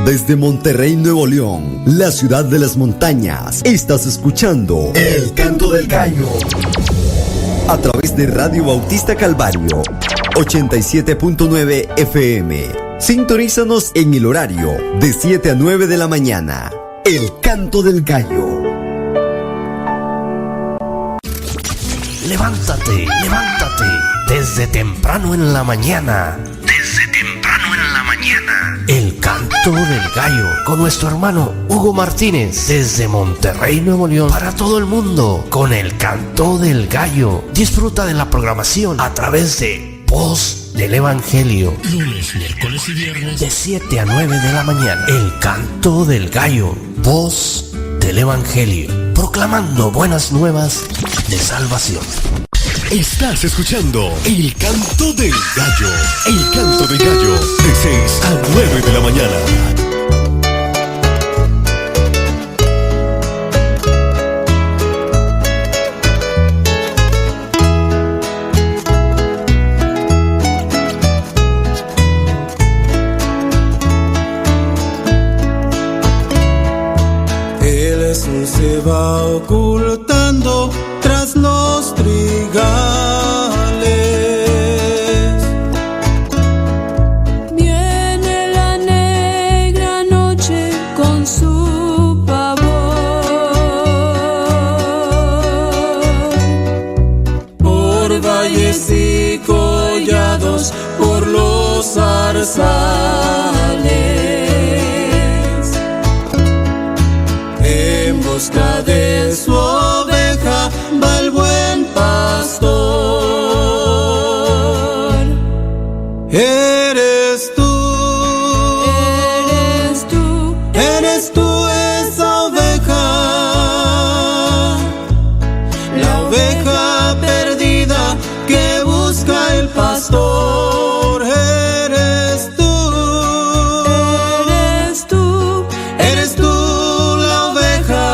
Desde Monterrey, Nuevo León, la ciudad de las montañas, estás escuchando El Canto del Gallo. A través de Radio Bautista Calvario, 87.9 FM. Sintonízanos en el horario de 7 a 9 de la mañana. El Canto del Gallo. Levántate, levántate, desde temprano en la mañana. El Canto del Gallo, con nuestro hermano Hugo Martínez, desde Monterrey, Nuevo León, para todo el mundo, con El Canto del Gallo. Disfruta de la programación a través de Voz del Evangelio. Lunes, miércoles y viernes, de 7 a 9 de la mañana. El Canto del Gallo, Voz del Evangelio, proclamando buenas nuevas de salvación. Estás escuchando El Canto del Gallo. El Canto del Gallo, de 6 a 9 de la mañana. El sol se va ocultando tras los trigales. Viene la negra noche con su pavor. Por valles y collados, por los zarzales, en busca de su oveja va el buen pastor. Eres tú, eres tú esa oveja, la oveja perdida que busca el pastor. Eres tú, eres tú la oveja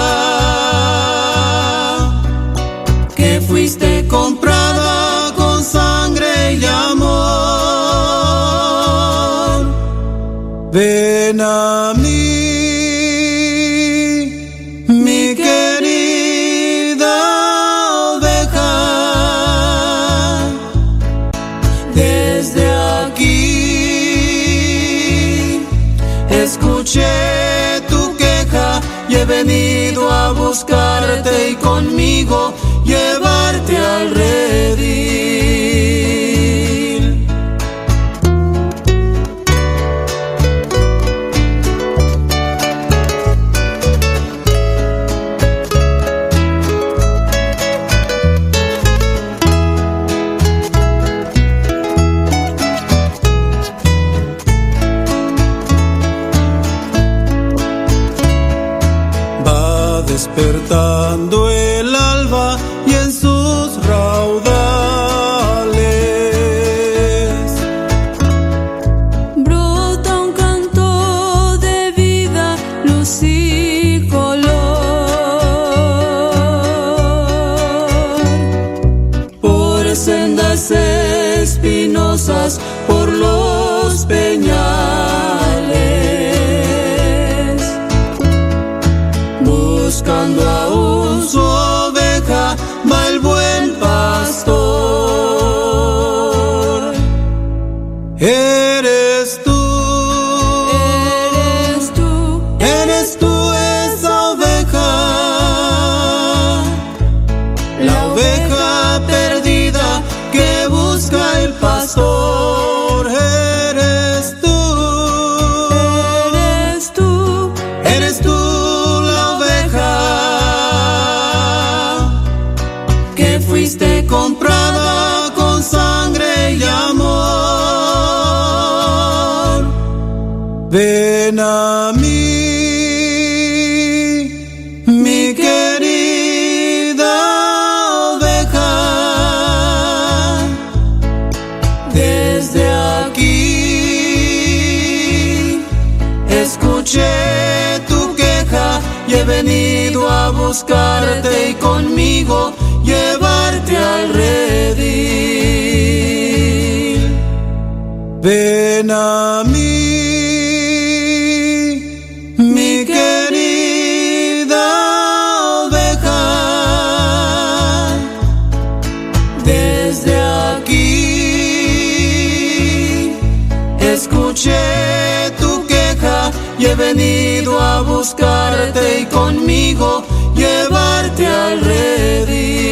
que fuiste comprada con sangre y amor. Ven a mí, mi querida oveja, desde aquí escuché tu queja y he venido a buscarte y conmigo llevarte al redil. Va despertando el alba y en sus raudales Brota un canto de vida, luz y color. por sendas espinosas, por los peñales, buscando aún su oveja va el buen pastor. Eres tú, eres tú esa oveja, la oveja perdida que busca el pastor. Eres tú, eres tú la oveja que fuiste comprada con sangre y amor. Ven a mí, mi querida oveja, desde aquí escuché tu queja y he venido a buscarte y conmigo llevarte al redil. Ven a mí, escuché tu queja y he venido a buscarte y conmigo llevarte al redil.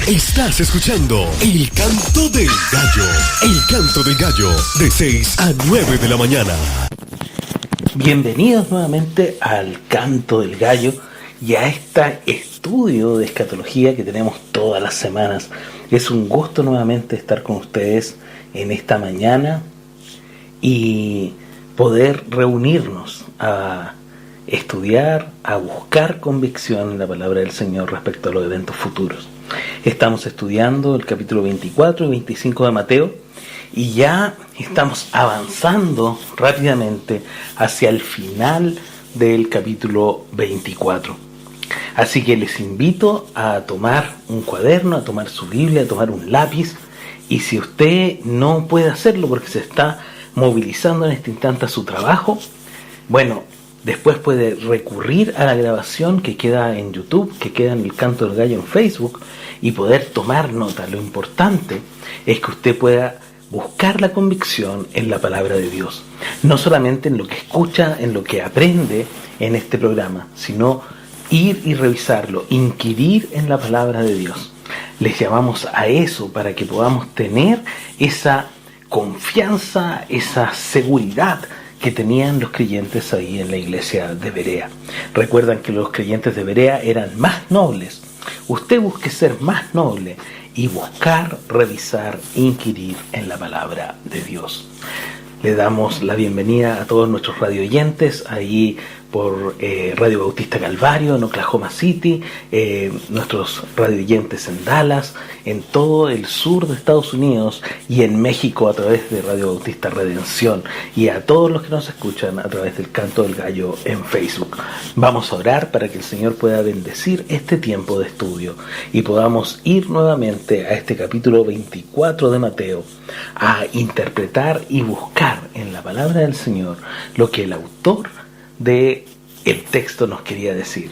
Estás escuchando El Canto del Gallo. El Canto del Gallo, de 6 a 9 de la mañana. Bienvenidos nuevamente al Canto del Gallo y a este estudio de escatología que tenemos todas las semanas. Es un gusto nuevamente estar con ustedes en esta mañana y poder reunirnos a estudiar, a buscar convicción en la palabra del Señor respecto a los eventos futuros. Estamos estudiando el capítulo 24 y 25 de Mateo y ya estamos avanzando rápidamente hacia el final del capítulo 24. Así que les invito a tomar un cuaderno, a tomar su Biblia, a tomar un lápiz, y si usted no puede hacerlo porque se está movilizando en este instante a su trabajo, bueno, después puede recurrir a la grabación que queda en YouTube, que queda en el Canto del Gallo en Facebook, y poder tomar nota. Lo importante es que usted pueda buscar la convicción en la palabra de Dios, no solamente en lo que escucha, en lo que aprende en este programa, sino ir y revisarlo, inquirir en la palabra de Dios. Les llamamos a eso para que podamos tener esa confianza, esa seguridad que tenían los creyentes ahí en la iglesia de Berea. Recuerdan que los creyentes de Berea eran más nobles. Usted busque ser más noble y buscar, revisar, inquirir en la palabra de Dios. Le damos la bienvenida a todos nuestros radioyentes ahí por Radio Bautista Calvario en Oklahoma City, nuestros radioyentes en Dallas, en todo el sur de Estados Unidos y en México a través de Radio Bautista Redención, y a todos los que nos escuchan a través del Canto del Gallo en Facebook. Vamos a orar para que el Señor pueda bendecir este tiempo de estudio y podamos ir nuevamente a este capítulo 24 de Mateo a interpretar y buscar en la palabra del Señor lo que el autor de el texto nos quería decir.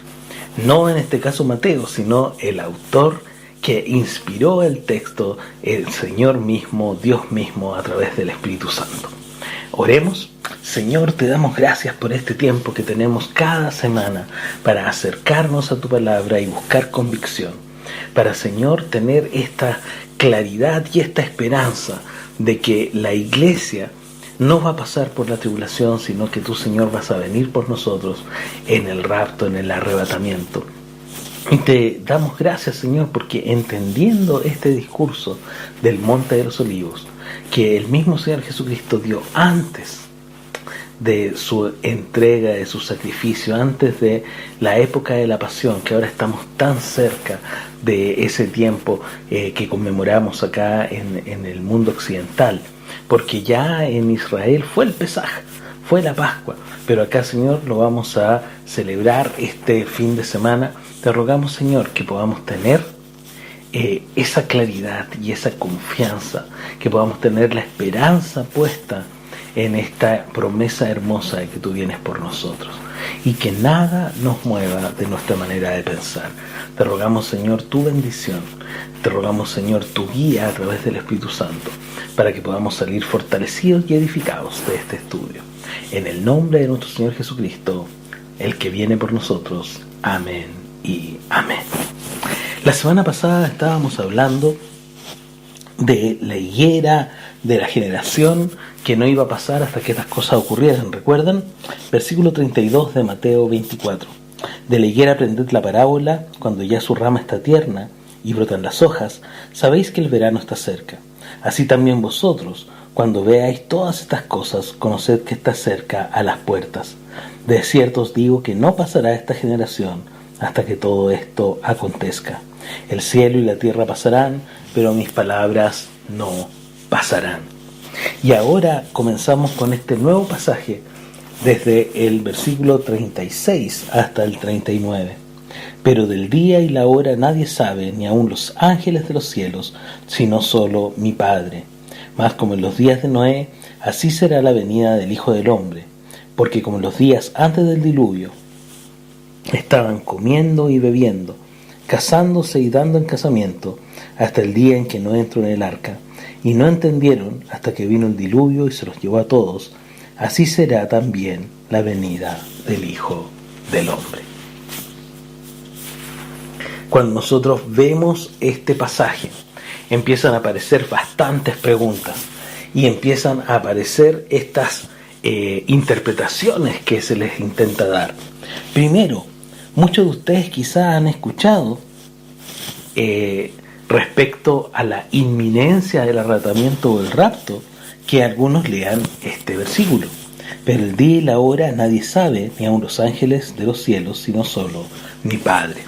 No en este caso Mateo, sino el autor que inspiró el texto, el Señor mismo, Dios mismo, a través del Espíritu Santo. Oremos. Señor, te damos gracias por este tiempo que tenemos cada semana para acercarnos a tu palabra y buscar convicción, para, Señor, tener esta claridad y esta esperanza de que la iglesia no va a pasar por la tribulación, sino que tú, Señor, vas a venir por nosotros en el rapto, en el arrebatamiento. Y te damos gracias, Señor, porque entendiendo este discurso del Monte de los Olivos, que el mismo Señor Jesucristo dio antes de su entrega, de su sacrificio, antes de la época de la pasión, que ahora estamos tan cerca de ese tiempo que conmemoramos acá en el mundo occidental, porque ya en Israel fue el Pesaj, fue la Pascua, pero acá, Señor, lo vamos a celebrar este fin de semana. Te rogamos, Señor, que podamos tener esa claridad y esa confianza, que podamos tener la esperanza puesta en esta promesa hermosa de que tú vienes por nosotros, y que nada nos mueva de nuestra manera de pensar. Te rogamos, Señor, tu bendición. Te rogamos, Señor, tu guía a través del Espíritu Santo, para que podamos salir fortalecidos y edificados de este estudio. En el nombre de nuestro Señor Jesucristo, el que viene por nosotros. Amén y amén. La semana pasada estábamos hablando de la higuera, de la generación que no iba a pasar hasta que estas cosas ocurrieran. ¿Recuerdan? Versículo 32 de Mateo 24. De la higuera aprended la parábola: cuando ya su rama está tierna y brotan las hojas, sabéis que el verano está cerca. Así también vosotros, cuando veáis todas estas cosas, conoced que está cerca a las puertas. De cierto os digo que no pasará esta generación hasta que todo esto acontezca. El cielo y la tierra pasarán, pero mis palabras no pasarán. Y ahora comenzamos con este nuevo pasaje desde el versículo 36 hasta el 39. Pero del día y la hora nadie sabe, ni aun los ángeles de los cielos, sino solo mi Padre. Mas como en los días de Noé, así será la venida del Hijo del Hombre. Porque como en los días antes del diluvio, estaban comiendo y bebiendo, casándose y dando en casamiento, hasta el día en que Noé entró en el arca, y no entendieron hasta que vino el diluvio y se los llevó a todos, así será también la venida del Hijo del Hombre. Cuando nosotros vemos este pasaje, empiezan a aparecer bastantes preguntas y empiezan a aparecer estas interpretaciones que se les intenta dar. Primero, muchos de ustedes quizás han escuchado respecto a la inminencia del arrebatamiento o el rapto, que algunos lean este versículo. Pero el día y la hora nadie sabe, ni aun los ángeles de los cielos, sino solo mi Padre.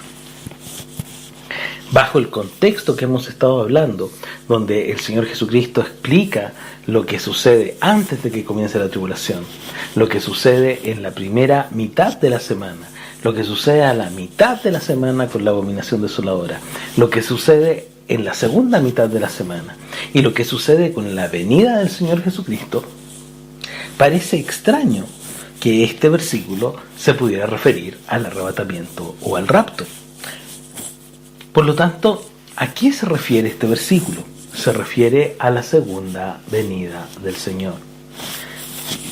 Bajo el contexto que hemos estado hablando, donde el Señor Jesucristo explica lo que sucede antes de que comience la tribulación, lo que sucede en la primera mitad de la semana, lo que sucede a la mitad de la semana con la abominación desoladora, lo que sucede en la segunda mitad de la semana y lo que sucede con la venida del Señor Jesucristo, parece extraño que este versículo se pudiera referir al arrebatamiento o al rapto. Por lo tanto, ¿a qué se refiere este versículo? Se refiere a la segunda venida del Señor.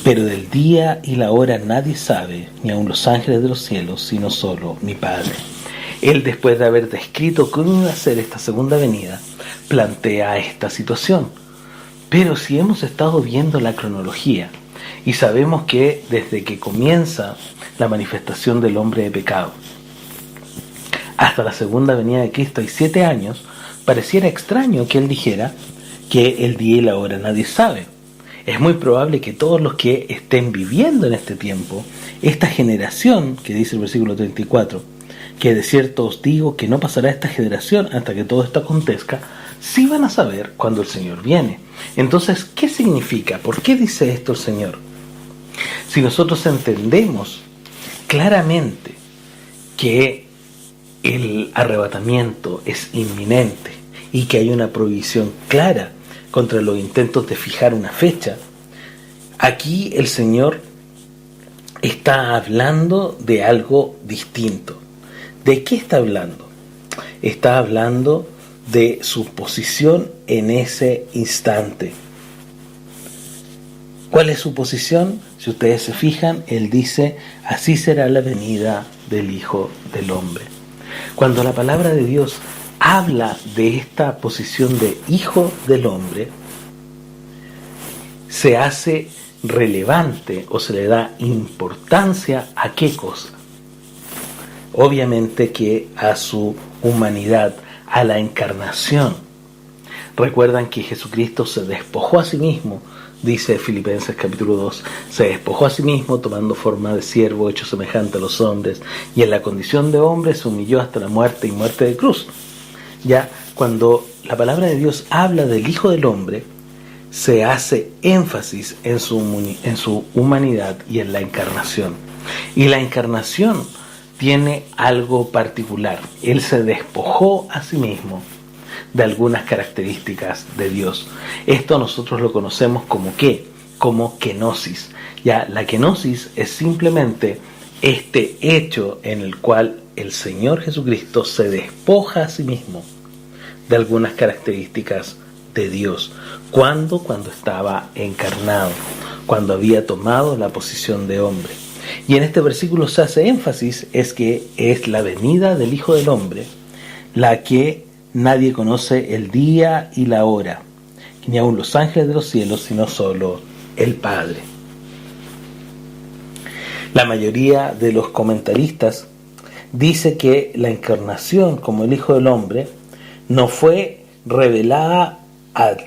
Pero del día y la hora nadie sabe, ni aun los ángeles de los cielos, sino solo mi Padre. Él, después de haber descrito cómo iba a ser esta segunda venida, plantea esta situación. Pero si hemos estado viendo la cronología y sabemos que desde que comienza la manifestación del hombre de pecado hasta la segunda venida de Cristo hay 7 años, pareciera extraño que él dijera que el día y la hora nadie sabe. Es muy probable que todos los que estén viviendo en este tiempo, esta generación, que dice el versículo 34, que de cierto os digo que no pasará esta generación hasta que todo esto acontezca, sí van a saber cuando el Señor viene. Entonces, ¿qué significa? ¿Por qué dice esto el Señor? Si nosotros entendemos claramente que el arrebatamiento es inminente y que hay una prohibición clara contra los intentos de fijar una fecha, aquí el Señor está hablando de algo distinto. ¿De qué está hablando? Está hablando de su posición en ese instante. ¿Cuál es su posición? Si ustedes se fijan, Él dice, así será la venida del Hijo del Hombre. Cuando la palabra de Dios habla de esta posición de Hijo del Hombre, se hace relevante o se le da importancia a qué cosa. Obviamente que a su humanidad, a la encarnación. Recuerdan que Jesucristo se despojó a sí mismo, dice Filipenses capítulo 2, se despojó a sí mismo tomando forma de siervo hecho semejante a los hombres, y en la condición de hombre se humilló hasta la muerte y muerte de cruz. Ya cuando la palabra de Dios habla del Hijo del Hombre, se hace énfasis en su humanidad y en la encarnación. Y la encarnación tiene algo particular. Él se despojó a sí mismo de algunas características de Dios. Esto nosotros lo conocemos como ¿qué? Como kenosis. Ya, la kenosis es simplemente este hecho en el cual el Señor Jesucristo se despoja a sí mismo de algunas características de Dios. ¿Cuándo? Cuando estaba encarnado, cuando había tomado la posición de hombre. Y en este versículo se hace énfasis es que es la venida del Hijo del Hombre la que nadie conoce el día y la hora, ni aun los ángeles de los cielos, sino solo el Padre. La mayoría de los comentaristas dice que la encarnación como el Hijo del Hombre no fue revelada al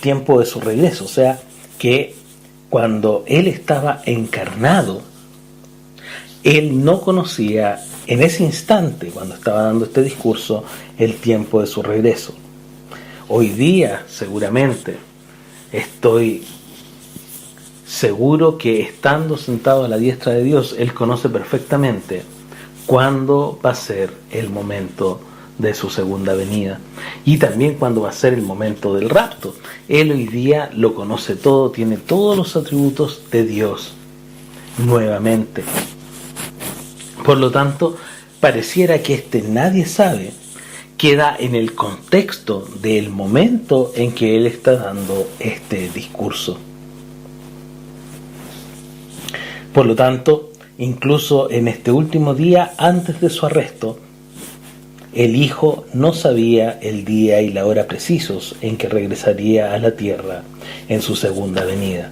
tiempo de su regreso, o sea, que cuando Él estaba encarnado, Él no conocía en ese instante, cuando estaba dando este discurso, el tiempo de su regreso. Hoy día, seguramente, estoy seguro que estando sentado a la diestra de Dios, Él conoce perfectamente cuándo va a ser el momento de su segunda venida y también cuándo va a ser el momento del rapto. Él hoy día lo conoce todo, tiene todos los atributos de Dios nuevamente. Por lo tanto, pareciera que nadie sabe, queda en el contexto del momento en que él está dando este discurso. Por lo tanto, incluso en este último día antes de su arresto, el Hijo no sabía el día y la hora precisos en que regresaría a la tierra en su segunda venida.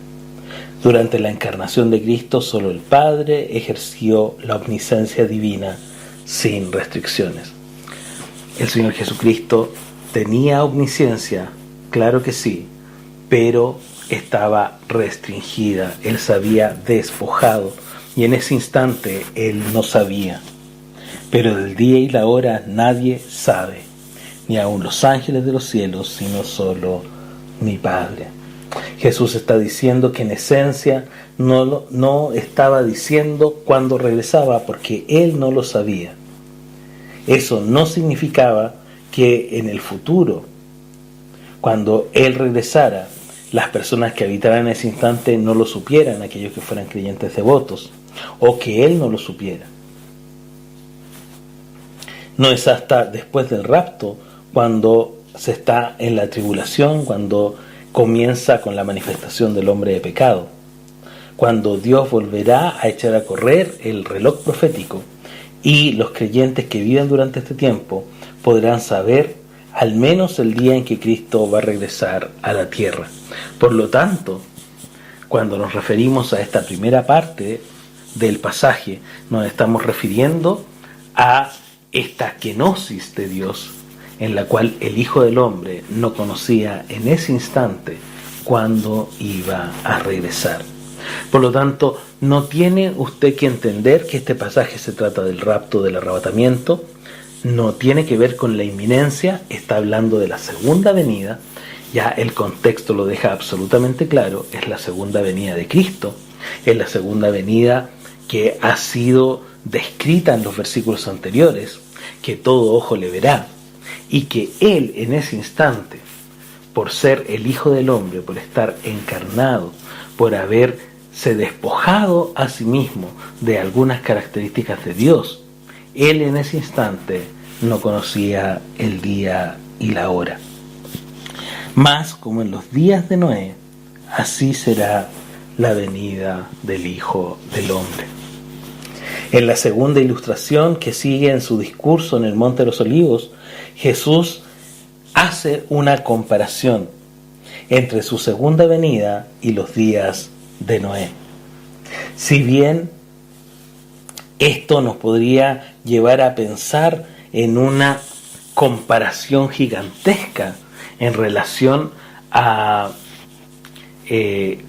Durante la encarnación de Cristo, solo el Padre ejerció la omnisciencia divina sin restricciones. El Señor Jesucristo tenía omnisciencia, claro que sí, pero estaba restringida. Él se había despojado y en ese instante Él no sabía. Pero del día y la hora nadie sabe, ni aun los ángeles de los cielos, sino solo mi Padre. Jesús está diciendo que en esencia no estaba diciendo cuándo regresaba, porque Él no lo sabía. Eso no significaba que en el futuro, cuando Él regresara, las personas que habitaran en ese instante no lo supieran, aquellos que fueran creyentes devotos, o que Él no lo supiera. No es hasta después del rapto, cuando se está en la tribulación, cuando comienza con la manifestación del hombre de pecado, cuando Dios volverá a echar a correr el reloj profético y los creyentes que viven durante este tiempo podrán saber al menos el día en que Cristo va a regresar a la tierra. Por lo tanto, cuando nos referimos a esta primera parte del pasaje, nos estamos refiriendo a esta kenosis de Dios, en la cual el Hijo del Hombre no conocía en ese instante cuándo iba a regresar. Por lo tanto, no tiene usted que entender que este pasaje se trata del rapto, del arrebatamiento, no tiene que ver con la inminencia, está hablando de la segunda venida, ya el contexto lo deja absolutamente claro, es la segunda venida de Cristo, es la segunda venida que ha sido descrita en los versículos anteriores, que todo ojo le verá, y que Él en ese instante, por ser el Hijo del Hombre, por estar encarnado, por haberse despojado a sí mismo de algunas características de Dios, Él en ese instante no conocía el día y la hora. Mas, como en los días de Noé, así será la venida del Hijo del Hombre. En la segunda ilustración que sigue en su discurso en el Monte de los Olivos, Jesús hace una comparación entre su segunda venida y los días de Noé. Si bien esto nos podría llevar a pensar en una comparación gigantesca en relación a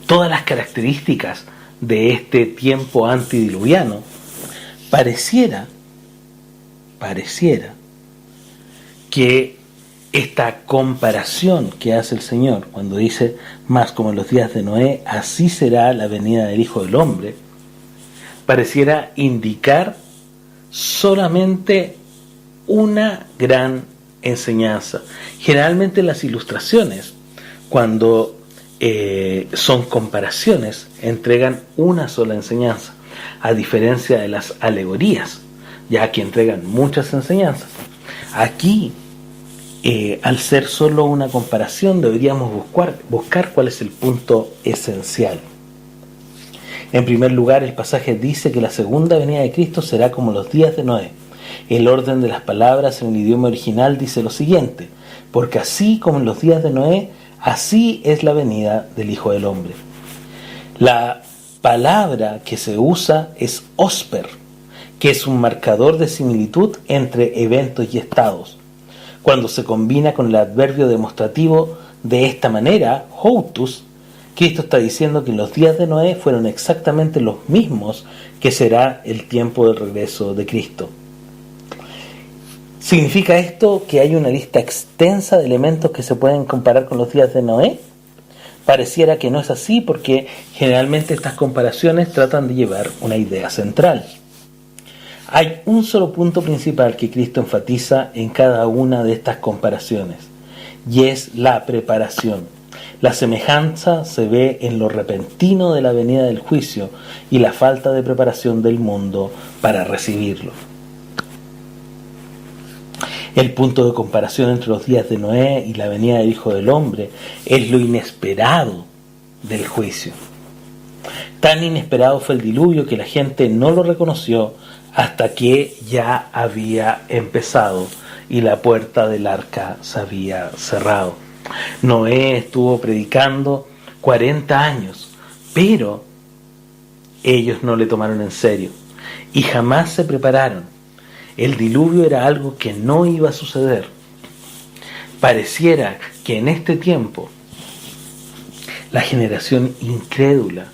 todas las características de este tiempo antediluviano, pareciera que esta comparación que hace el Señor cuando dice, más como en los días de Noé, así será la venida del Hijo del Hombre, pareciera indicar solamente una gran enseñanza. Generalmente las ilustraciones, cuando son comparaciones, entregan una sola enseñanza, a diferencia de las alegorías, ya que entregan muchas enseñanzas. Aquí, al ser solo una comparación, deberíamos buscar cuál es el punto esencial. En primer lugar, el pasaje dice que la segunda venida de Cristo será como los días de Noé. El orden de las palabras en el idioma original dice lo siguiente: porque así como en los días de Noé, así es la venida del Hijo del Hombre. La palabra que se usa es osper, que es un marcador de similitud entre eventos y estados. Cuando se combina con el adverbio demostrativo de esta manera, houtus, Cristo está diciendo que los días de Noé fueron exactamente los mismos que será el tiempo del regreso de Cristo. ¿Significa esto que hay una lista extensa de elementos que se pueden comparar con los días de Noé? Pareciera que no es así, porque generalmente estas comparaciones tratan de llevar una idea central. Hay un solo punto principal que Cristo enfatiza en cada una de estas comparaciones, y es la preparación. La semejanza se ve en lo repentino de la venida del juicio y la falta de preparación del mundo para recibirlo. El punto de comparación entre los días de Noé y la venida del Hijo del Hombre es lo inesperado del juicio. Tan inesperado fue el diluvio que la gente no lo reconoció hasta que ya había empezado y la puerta del arca se había cerrado. Noé estuvo predicando 40 años, pero ellos no le tomaron en serio y jamás se prepararon. El diluvio era algo que no iba a suceder. Pareciera que en este tiempo la generación incrédula,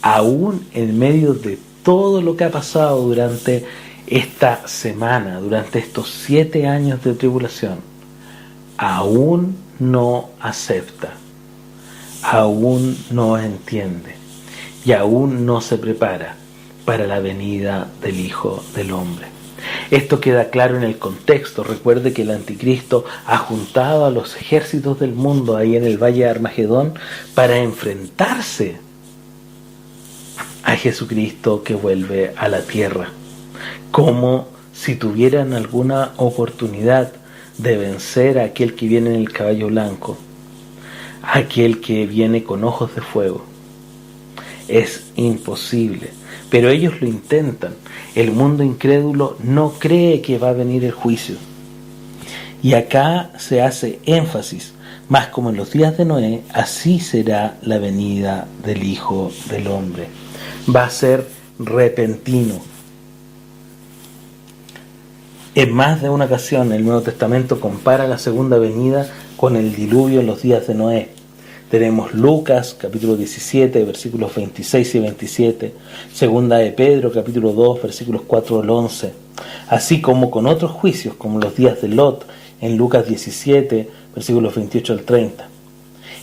aún en medio de todo lo que ha pasado durante esta semana, durante estos 7 años de tribulación, aún no acepta, aún no entiende y aún no se prepara para la venida del Hijo del Hombre. Esto queda claro en el contexto. Recuerde que el anticristo ha juntado a los ejércitos del mundo ahí en el valle de Armagedón para enfrentarse a Jesucristo que vuelve a la tierra, como si tuvieran alguna oportunidad de vencer a aquel que viene en el caballo blanco, aquel que viene con ojos de fuego. Es imposible, pero ellos lo intentan. El mundo incrédulo no cree que va a venir el juicio. Y acá se hace énfasis, más como en los días de Noé, así será la venida del Hijo del Hombre. Va a ser repentino. En más de una ocasión el Nuevo Testamento compara la segunda venida con el diluvio en los días de Noé. Tenemos Lucas, capítulo 17, versículos 26 y 27, segunda de Pedro, capítulo 2, versículos 4 al 11, así como con otros juicios, como los días de Lot, en Lucas 17, versículos 28 al 30.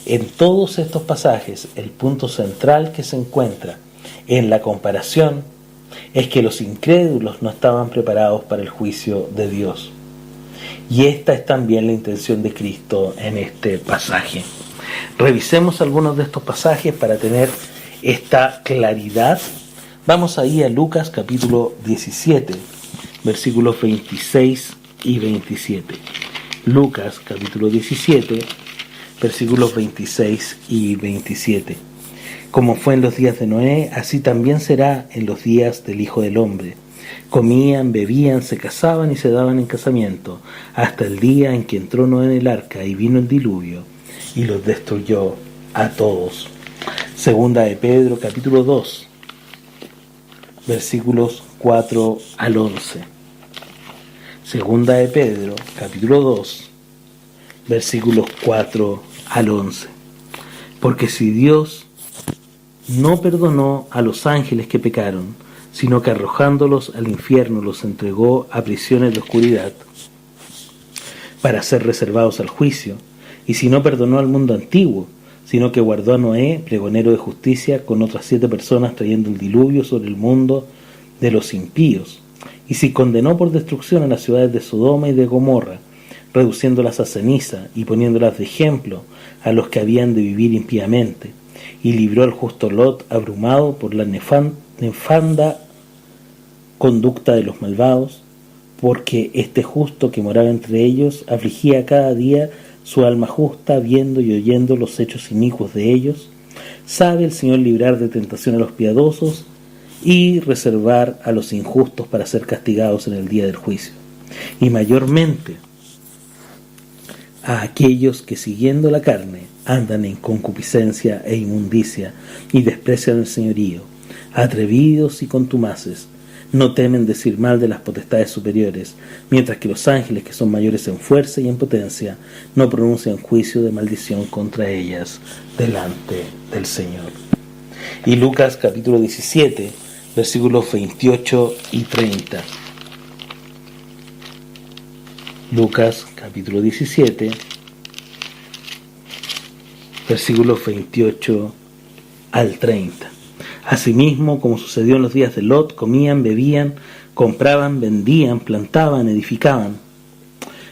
En todos estos pasajes, el punto central que se encuentra en la comparación es que los incrédulos no estaban preparados para el juicio de Dios. Y esta es también la intención de Cristo en este pasaje. Revisemos algunos de estos pasajes para tener esta claridad. Vamos ahí a Lucas capítulo 17, versículos 26 y 27. Lucas capítulo 17, versículos 26 y 27. Como fue en los días de Noé, así también será en los días del Hijo del Hombre. Comían, bebían, se casaban y se daban en casamiento, hasta el día en que entró Noé en el arca y vino el diluvio y los destruyó a todos. Segunda de Pedro, capítulo 2, versículos 4 al 11. Segunda de Pedro, capítulo 2, versículos 4 al 11. Porque si Dios no perdonó a los ángeles que pecaron, sino que arrojándolos al infierno los entregó a prisiones de oscuridad para ser reservados al juicio, y si no perdonó al mundo antiguo, sino que guardó a Noé, pregonero de justicia, con otras 7 personas trayendo el diluvio sobre el mundo de los impíos, y si condenó por destrucción a las ciudades de Sodoma y de Gomorra, reduciéndolas a ceniza y poniéndolas de ejemplo a los que habían de vivir impíamente, y libró al justo Lot abrumado por la nefanda conducta de los malvados, porque este justo que moraba entre ellos afligía cada día su alma justa, viendo y oyendo los hechos inicuos de ellos. Sabe el Señor librar de tentación a los piadosos y reservar a los injustos para ser castigados en el día del juicio, y mayormente a aquellos que siguiendo la carne andan en concupiscencia e inmundicia y desprecian el señorío, atrevidos y contumaces, no temen decir mal de las potestades superiores, mientras que los ángeles, que son mayores en fuerza y en potencia, no pronuncian juicio de maldición contra ellas delante del Señor. Y Lucas capítulo 17, versículos 28 y 30. Lucas capítulo 17, versículos 28 al 30. Asimismo, como sucedió en los días de Lot, comían, bebían, Compraban, vendían, plantaban, edificaban.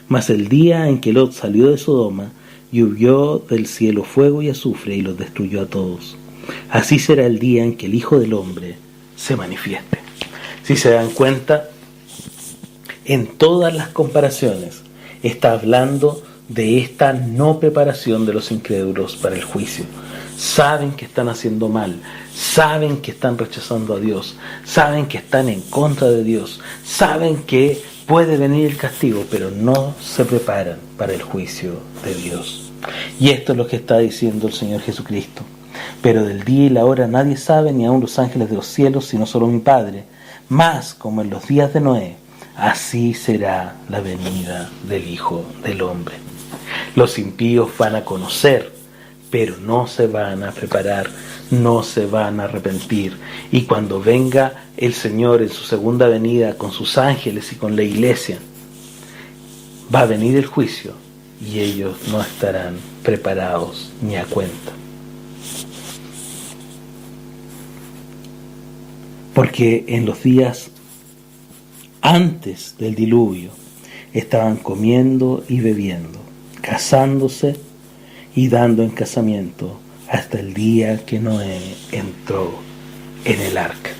Mas el día en que Lot salió de Sodoma, llovió del cielo fuego y azufre y los destruyó a todos. Así será el día en que el Hijo del Hombre se manifieste. Si se dan cuenta, en todas las comparaciones está hablando de esta no preparación de los incrédulos para el juicio. Saben que están haciendo mal, saben que están rechazando a Dios, saben que están en contra de Dios, saben que puede venir el castigo, pero no se preparan para el juicio de Dios. Y esto es lo que está diciendo el Señor Jesucristo. Pero del día y la hora nadie sabe, ni aun los ángeles de los cielos, sino solo mi Padre. Mas, como en los días de Noé, así será la venida del Hijo del Hombre. Los impíos van a conocer, pero no se van a preparar, no se van a arrepentir. Y cuando venga el Señor en su segunda venida con sus ángeles y con la iglesia, va a venir el juicio y ellos no estarán preparados ni a cuenta. Porque en los días antes del diluvio estaban comiendo y bebiendo, casándose y dando en casamiento hasta el día que Noé entró en el arca.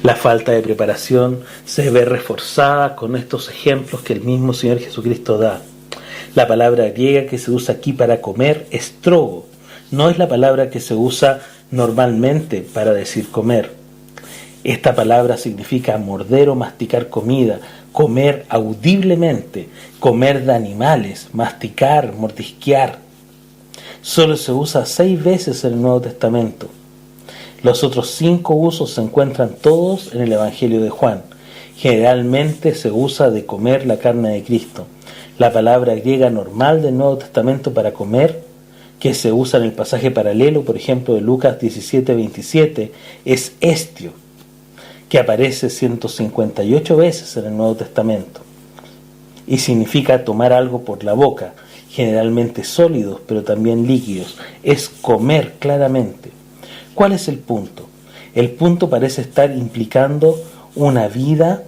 La falta de preparación se ve reforzada con estos ejemplos que el mismo Señor Jesucristo da. La palabra griega que se usa aquí para comer es trogo, no es la palabra que se usa normalmente para decir comer. Esta palabra significa morder o masticar comida, comer audiblemente, comer de animales, masticar, mordisquear. Solo se usa 6 veces en el Nuevo Testamento. Los otros 5 usos se encuentran todos en el Evangelio de Juan. Generalmente se usa de comer la carne de Cristo. La palabra griega normal del Nuevo Testamento para comer, que se usa en el pasaje paralelo, por ejemplo, de Lucas 17:27, es estio, que aparece 158 veces en el Nuevo Testamento, y significa tomar algo por la boca, generalmente sólidos, pero también líquidos. Es comer claramente. ¿Cuál es el punto? El punto parece estar implicando una vida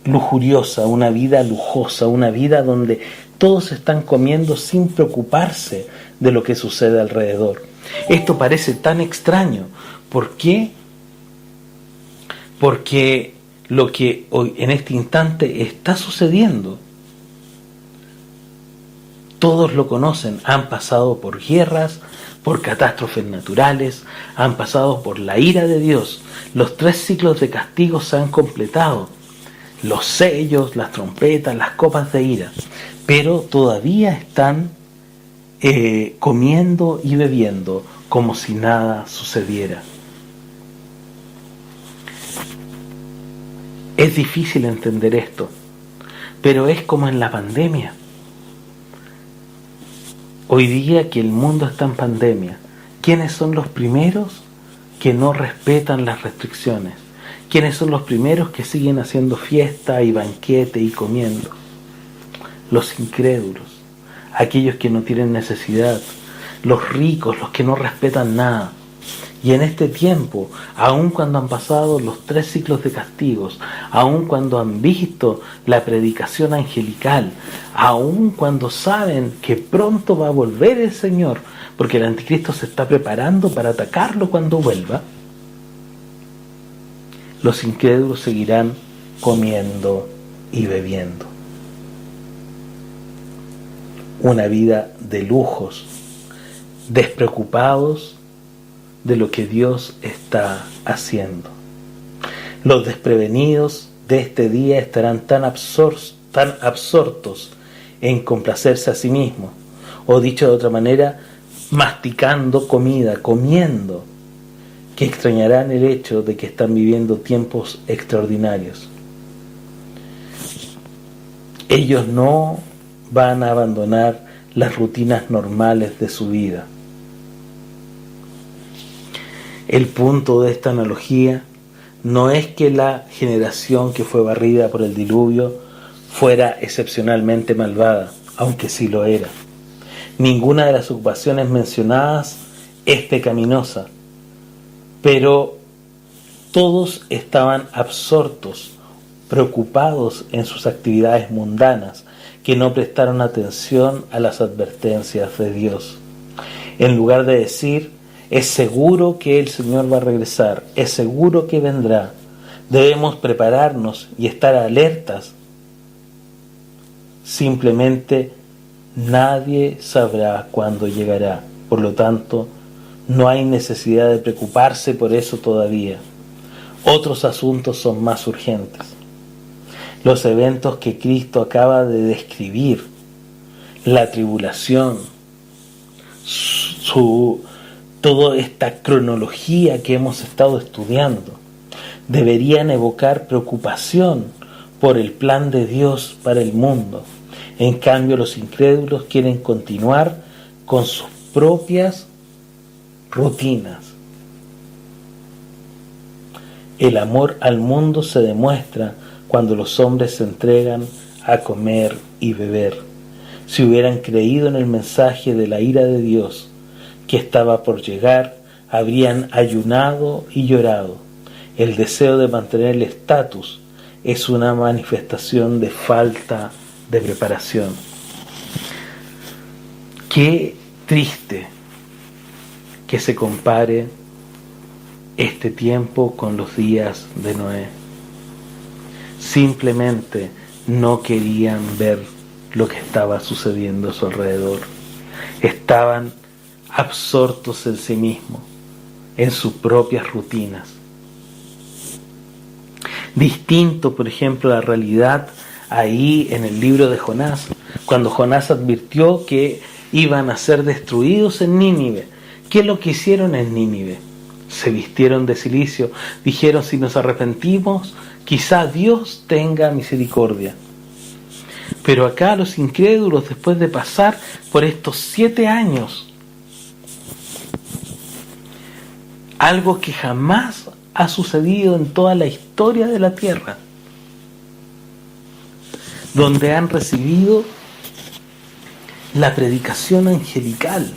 lujuriosa, una vida lujosa, una vida donde todos están comiendo sin preocuparse de lo que sucede alrededor. Esto parece tan extraño. ¿Por qué? Porque lo que hoy en este instante está sucediendo, todos lo conocen, han pasado por guerras, por catástrofes naturales, han pasado por la ira de Dios. Los 3 ciclos de castigo se han completado, los sellos, las trompetas, las copas de ira, pero todavía están comiendo y bebiendo como si nada sucediera. Es difícil entender esto, pero es como en la pandemia. Hoy día que el mundo está en pandemia, ¿quiénes son los primeros que no respetan las restricciones? ¿Quiénes son los primeros que siguen haciendo fiesta y banquete y comiendo? Los incrédulos, aquellos que no tienen necesidad, los ricos, los que no respetan nada. Y en este tiempo, aun cuando han pasado los 3 ciclos de castigos, aun cuando han visto la predicación angelical, aun cuando saben que pronto va a volver el Señor, porque el anticristo se está preparando para atacarlo cuando vuelva, los incrédulos seguirán comiendo y bebiendo. Una vida de lujos, despreocupados de lo que Dios está haciendo. Los desprevenidos de este día estarán tan absortos en complacerse a sí mismos, o dicho de otra manera, masticando comida, comiendo, que extrañarán el hecho de que están viviendo tiempos extraordinarios. Ellos no van a abandonar las rutinas normales de su vida. El punto de esta analogía no es que la generación que fue barrida por el diluvio fuera excepcionalmente malvada, aunque sí lo era. Ninguna de las ocupaciones mencionadas es pecaminosa, pero Todos estaban absortos, preocupados en sus actividades mundanas, que no prestaron atención a las advertencias de Dios. En lugar de decir, es seguro que el Señor va a regresar, es seguro que vendrá, debemos prepararnos y estar alertas, simplemente nadie sabrá cuándo llegará. Por lo tanto, no hay necesidad de preocuparse por eso todavía. Otros asuntos son más urgentes. Los eventos que Cristo acaba de describir, la tribulación, toda esta cronología que hemos estado estudiando, deberían evocar preocupación por el plan de Dios para el mundo. En cambio, los incrédulos quieren continuar con sus propias rutinas. El amor al mundo se demuestra cuando los hombres se entregan a comer y beber. Si hubieran creído en el mensaje de la ira de Dios que estaba por llegar, habrían ayunado y llorado. El deseo de mantener el estatus es una manifestación de falta de preparación. Qué triste que se compare este tiempo con los días de Noé. Simplemente no querían ver lo que estaba sucediendo a su alrededor. Estaban absortos en sí mismos, en sus propias rutinas. Distinto, por ejemplo, la realidad ahí en el libro de Jonás, cuando Jonás advirtió que iban a ser destruidos en Nínive. ¿Qué es lo que hicieron en Nínive? Se vistieron de cilicio, dijeron, si nos arrepentimos, quizá Dios tenga misericordia. Pero acá los incrédulos, después de pasar por estos 7 años, algo que jamás ha sucedido en toda la historia de la tierra, donde han recibido la predicación angelical,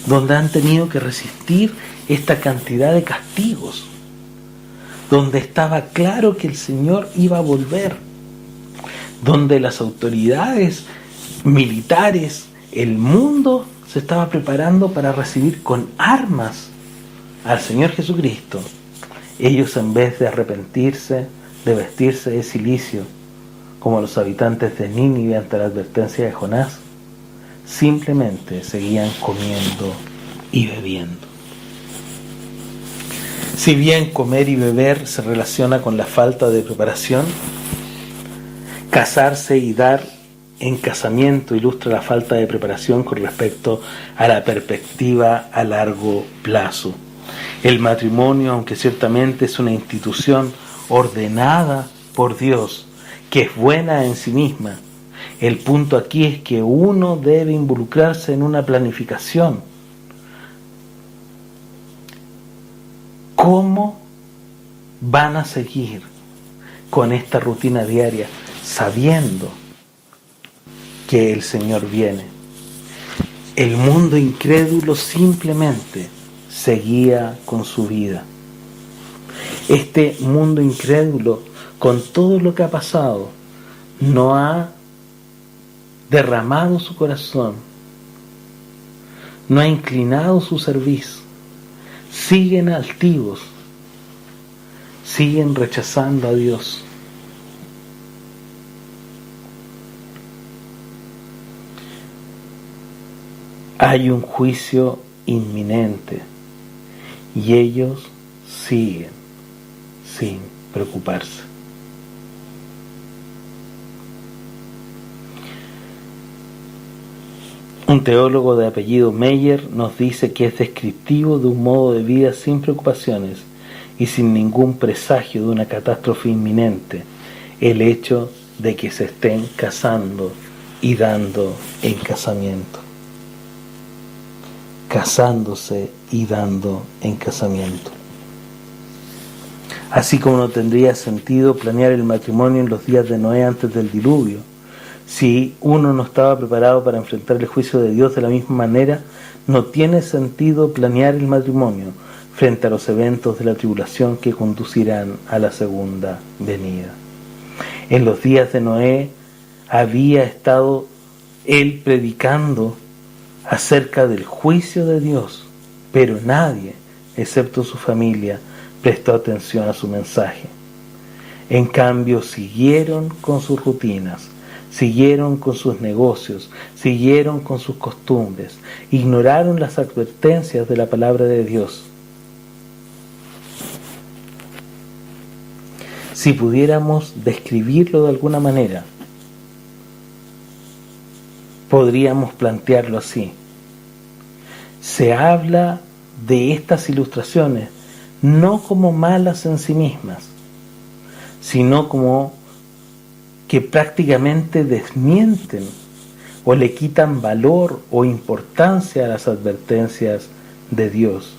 donde han tenido que resistir esta cantidad de castigos, donde estaba claro que el Señor iba a volver, donde las autoridades militares, el mundo se estaba preparando para recibir con armas al Señor Jesucristo. Ellos, en vez de arrepentirse, de vestirse de cilicio, como los habitantes de Nínive ante la advertencia de Jonás, simplemente seguían comiendo y bebiendo. Si bien comer y beber se relaciona con la falta de preparación, casarse y dar en casamiento ilustra la falta de preparación con respecto a la perspectiva a largo plazo. El matrimonio, aunque ciertamente es una institución ordenada por Dios, que es buena en sí misma, el punto aquí es que uno debe involucrarse en una planificación. ¿Cómo van a seguir con esta rutina diaria sabiendo que el Señor viene? El mundo incrédulo simplemente seguía con su vida. Este mundo incrédulo, con todo lo que ha pasado, no ha derramado su corazón, no ha inclinado su cerviz, siguen altivos, siguen rechazando a Dios. Hay un juicio inminente y ellos siguen sin preocuparse. Un teólogo de apellido Meyer nos dice que es descriptivo de un modo de vida sin preocupaciones y sin ningún presagio de una catástrofe inminente el hecho de que se estén casando y dando en casamiento. Casándose y dando en casamiento. Así como no tendría sentido planear el matrimonio en los días de Noé antes del diluvio, si uno no estaba preparado para enfrentar el juicio de Dios de la misma manera, no tiene sentido planear el matrimonio frente a los eventos de la tribulación que conducirán a la segunda venida. En los días de Noé había estado él predicando acerca del juicio de Dios, pero nadie, excepto su familia, prestó atención a su mensaje. En cambio, siguieron con sus rutinas, siguieron con sus negocios, siguieron con sus costumbres, ignoraron las advertencias de la palabra de Dios. Si pudiéramos describirlo de alguna manera, podríamos plantearlo así. Se habla de estas ilustraciones no como malas en sí mismas, sino como que prácticamente desmienten o le quitan valor o importancia a las advertencias de Dios.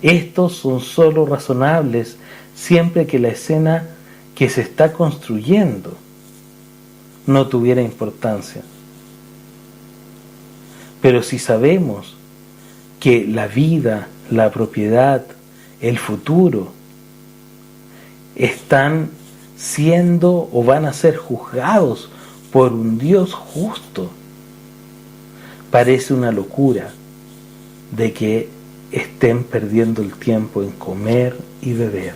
Estos son solo razonables siempre que la escena que se está construyendo no tuviera importancia. Pero si sabemos que la vida, la propiedad, el futuro están siendo o van a ser juzgados por un Dios justo, parece una locura de que estén perdiendo el tiempo en comer y beber,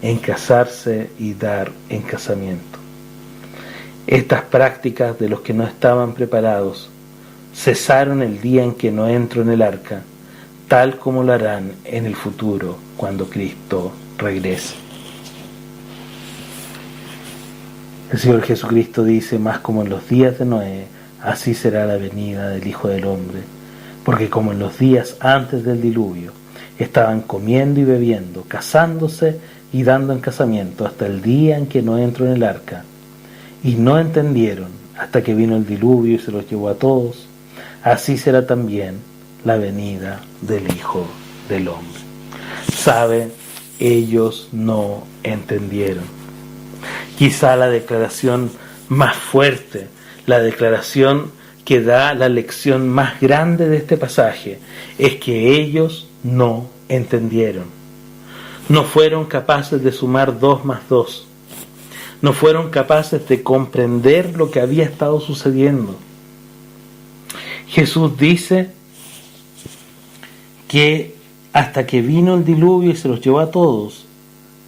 en casarse y dar en casamiento. Estas prácticas de los que no estaban preparados cesaron el día en que Noé entró en el arca, tal como lo harán en el futuro cuando Cristo regrese. El Señor Jesucristo dice: más como en los días de Noé, así será la venida del Hijo del Hombre, porque como en los días antes del diluvio estaban comiendo y bebiendo, casándose y dando en casamiento hasta el día en que Noé entró en el arca, y no entendieron hasta que vino el diluvio y se los llevó a todos, así será también la venida del Hijo del Hombre. ¿Sabe? Ellos no entendieron. Quizá la declaración más fuerte, la declaración que da la lección más grande de este pasaje, es que ellos no entendieron. No fueron capaces de sumar 2 más 2. No fueron capaces de comprender lo que había estado sucediendo. Jesús dice que hasta que vino el diluvio y se los llevó a todos,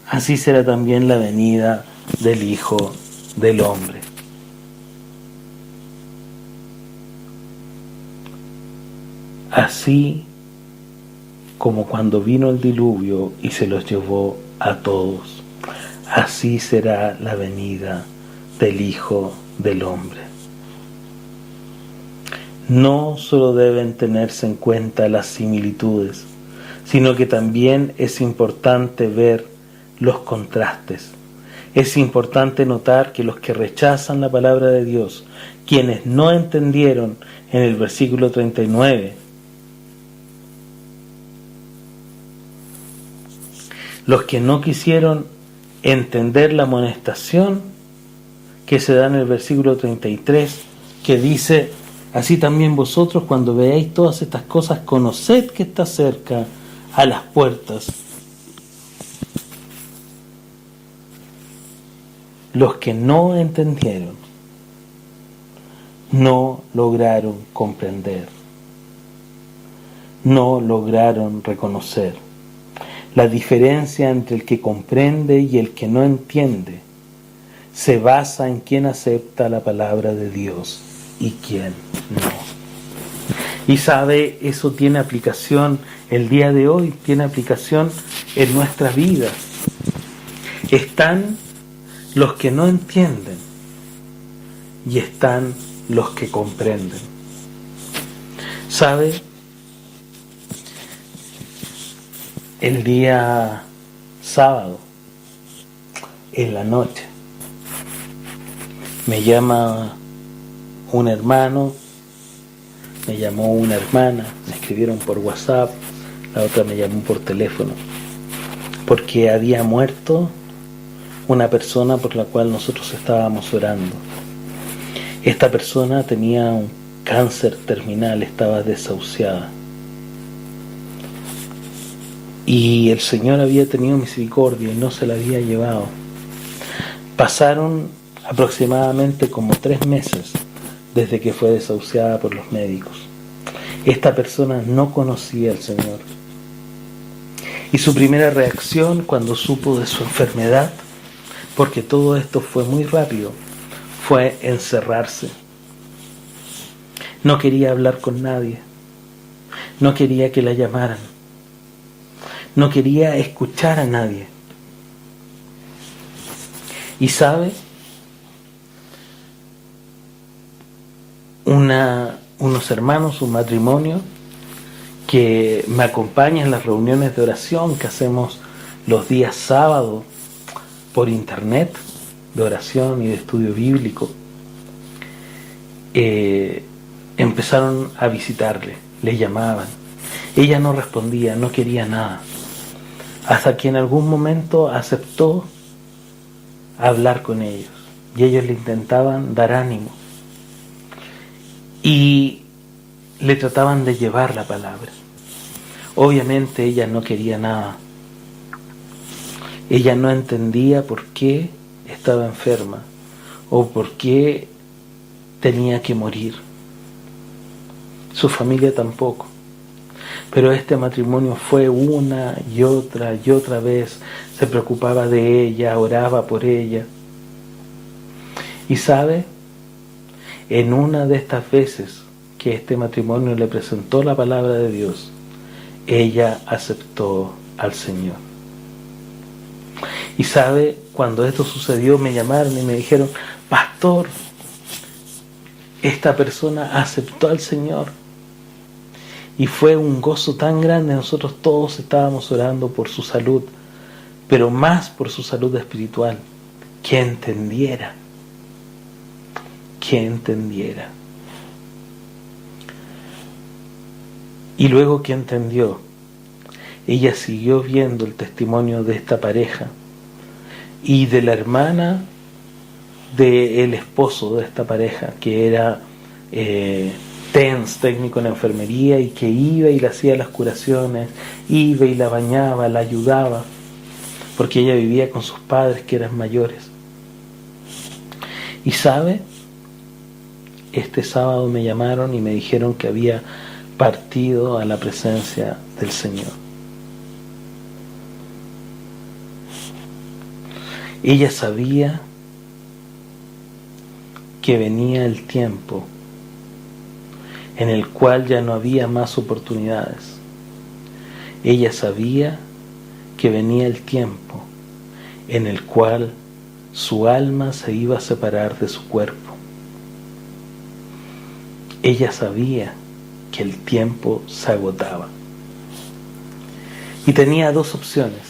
así será también la venida del Hijo del Hombre. Así como cuando vino el diluvio y se los llevó a todos, así será la venida del Hijo del Hombre. No solo deben tenerse en cuenta las similitudes, sino que también es importante ver los contrastes. Es importante notar que los que rechazan la palabra de Dios, quienes no entendieron en el versículo 39, los que no quisieron entender la amonestación que se da en el versículo 33, que dice: así también vosotros, cuando veáis todas estas cosas, conoced que está cerca a las puertas. Los que no entendieron no lograron comprender, no lograron reconocer. La diferencia entre el que comprende y el que no entiende se basa en quién acepta la palabra de Dios y quién no. Y sabe, eso tiene aplicación el día de hoy, tiene aplicación en nuestra vida. Están los que no entienden y están los que comprenden. ¿Sabe? El día sábado, en la noche, me llama un hermano, me llamó una hermana, me escribieron por WhatsApp, la otra me llamó por teléfono, porque había muerto una persona por la cual nosotros estábamos orando. Esta persona tenía un cáncer terminal, estaba desahuciada. y el Señor había tenido misericordia y no se la había llevado. Pasaron aproximadamente como 3 meses desde que fue desahuciada por los médicos. Esta persona no conocía al Señor. Y su primera reacción cuando supo de su enfermedad, porque todo esto fue muy rápido, fue encerrarse. No quería hablar con nadie. No quería que la llamaran. No quería escuchar a nadie. Y sabe, unos hermanos, un matrimonio que me acompaña en las reuniones de oración que hacemos los días sábados por internet, de oración y de estudio bíblico, empezaron a visitarle, le llamaban. Ella no respondía, no quería nada, hasta que en algún momento aceptó hablar con ellos, y ellos le intentaban dar ánimo y le trataban de llevar la palabra. Obviamente ella no quería nada. Ella no entendía por qué estaba enferma o por qué tenía que morir. Su familia tampoco. Pero este matrimonio fue una y otra vez, se preocupaba de ella, oraba por ella. Y sabe, en una de estas veces que este matrimonio le presentó la palabra de Dios, ella aceptó al Señor. Y sabe, cuando esto sucedió me llamaron y me dijeron: pastor, esta persona aceptó al Señor. Y fue un gozo tan grande. Nosotros todos estábamos orando por su salud, pero más por su salud espiritual. Que entendiera. Y luego que entendió, ella siguió viendo el testimonio de esta pareja y de la hermana del esposo de esta pareja, que era técnico en enfermería, y que iba y le hacía las curaciones, iba y la bañaba, la ayudaba, porque ella vivía con sus padres que eran mayores. Y sabe, este sábado me llamaron y me dijeron que había partido a la presencia del Señor. Ella sabía que venía el tiempo en el cual ya no había más oportunidades. Ella sabía que venía el tiempo en el cual su alma se iba a separar de su cuerpo. Ella sabía que el tiempo se agotaba. Y tenía 2 opciones.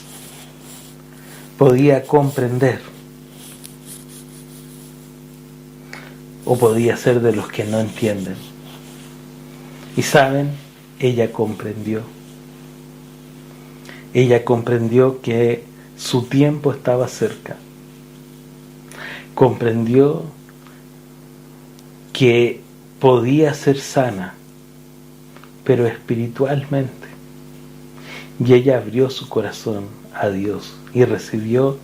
Podía comprender, o podía ser de los que no entienden. Y saben, ella comprendió. Ella comprendió que su tiempo estaba cerca. Comprendió que podía ser sana, pero espiritualmente. Y ella abrió su corazón a Dios y recibió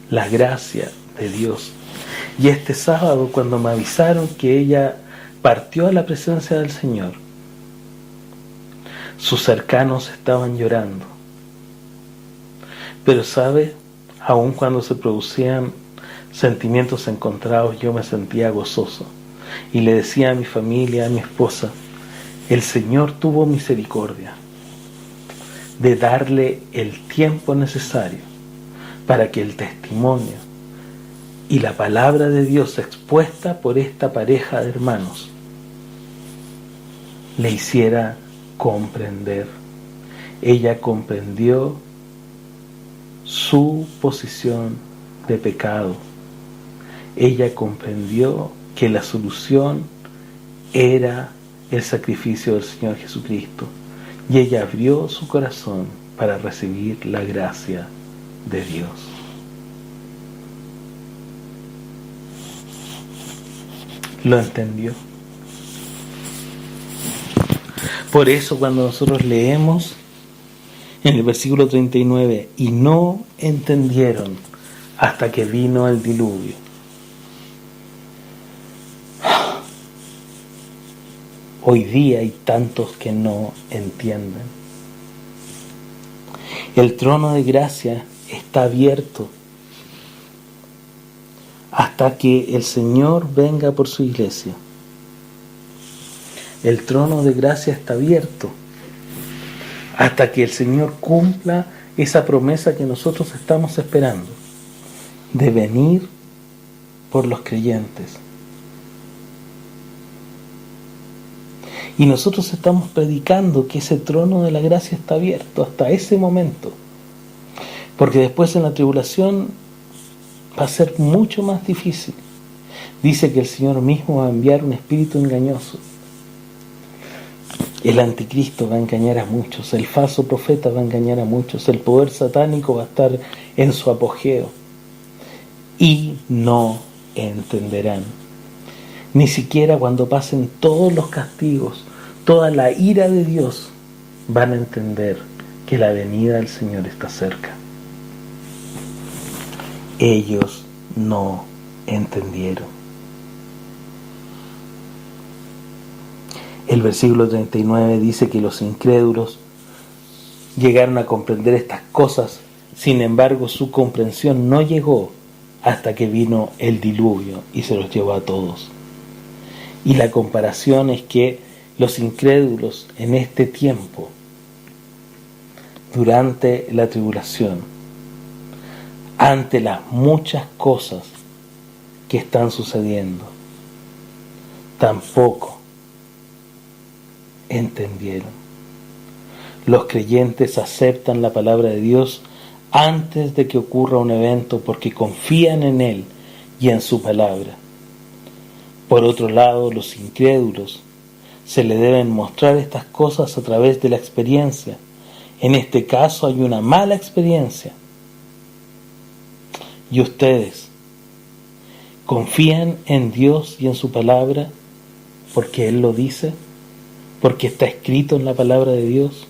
la gracia de Dios. Y este sábado, cuando me avisaron que ella partió a la presencia del Señor, sus cercanos estaban llorando. Pero sabe, aun cuando se producían sentimientos encontrados, yo me sentía gozoso. Y le decía a mi familia, a mi esposa: el Señor tuvo misericordia de darle el tiempo necesario para que el testimonio y la palabra de Dios expuesta por esta pareja de hermanos le hiciera comprender. Ella comprendió su posición de pecado. Ella comprendió que la solución era el sacrificio del Señor Jesucristo, y ella abrió su corazón para recibir la gracia de Dios. Lo entendió. Por eso cuando nosotros leemos En el versículo 39, y no entendieron hasta que vino el diluvio. Hoy día hay tantos que no entienden. El trono de gracia está abierto hasta que el Señor venga por su iglesia. El trono de gracia está abierto hasta que el Señor cumpla esa promesa que nosotros estamos esperando, de venir por los creyentes. Y nosotros estamos predicando que ese trono de la gracia está abierto hasta ese momento, porque después en la tribulación va a ser mucho más difícil. Dice que el Señor mismo va a enviar un espíritu engañoso. El anticristo va a engañar a muchos, el falso profeta va a engañar a muchos, el poder satánico va a estar en su apogeo y no entenderán. Ni siquiera cuando pasen todos los castigos, toda la ira de Dios, van a entender que la venida del Señor está cerca. Ellos no entendieron. El versículo 39 dice que los incrédulos llegaron a comprender estas cosas, sin embargo su comprensión no llegó hasta que vino el diluvio y se los llevó a todos. Y la comparación es que los incrédulos en este tiempo, durante la tribulación, ante las muchas cosas que están sucediendo, tampoco entendieron. Los creyentes aceptan la palabra de Dios antes de que ocurra un evento porque confían en Él y en su palabra. Por otro lado, los incrédulos se le deben mostrar estas cosas a través de la experiencia. En este caso hay una mala experiencia. ¿Y ustedes confían en Dios y en su palabra porque Él lo dice? ¿Porque está escrito en la palabra de Dios?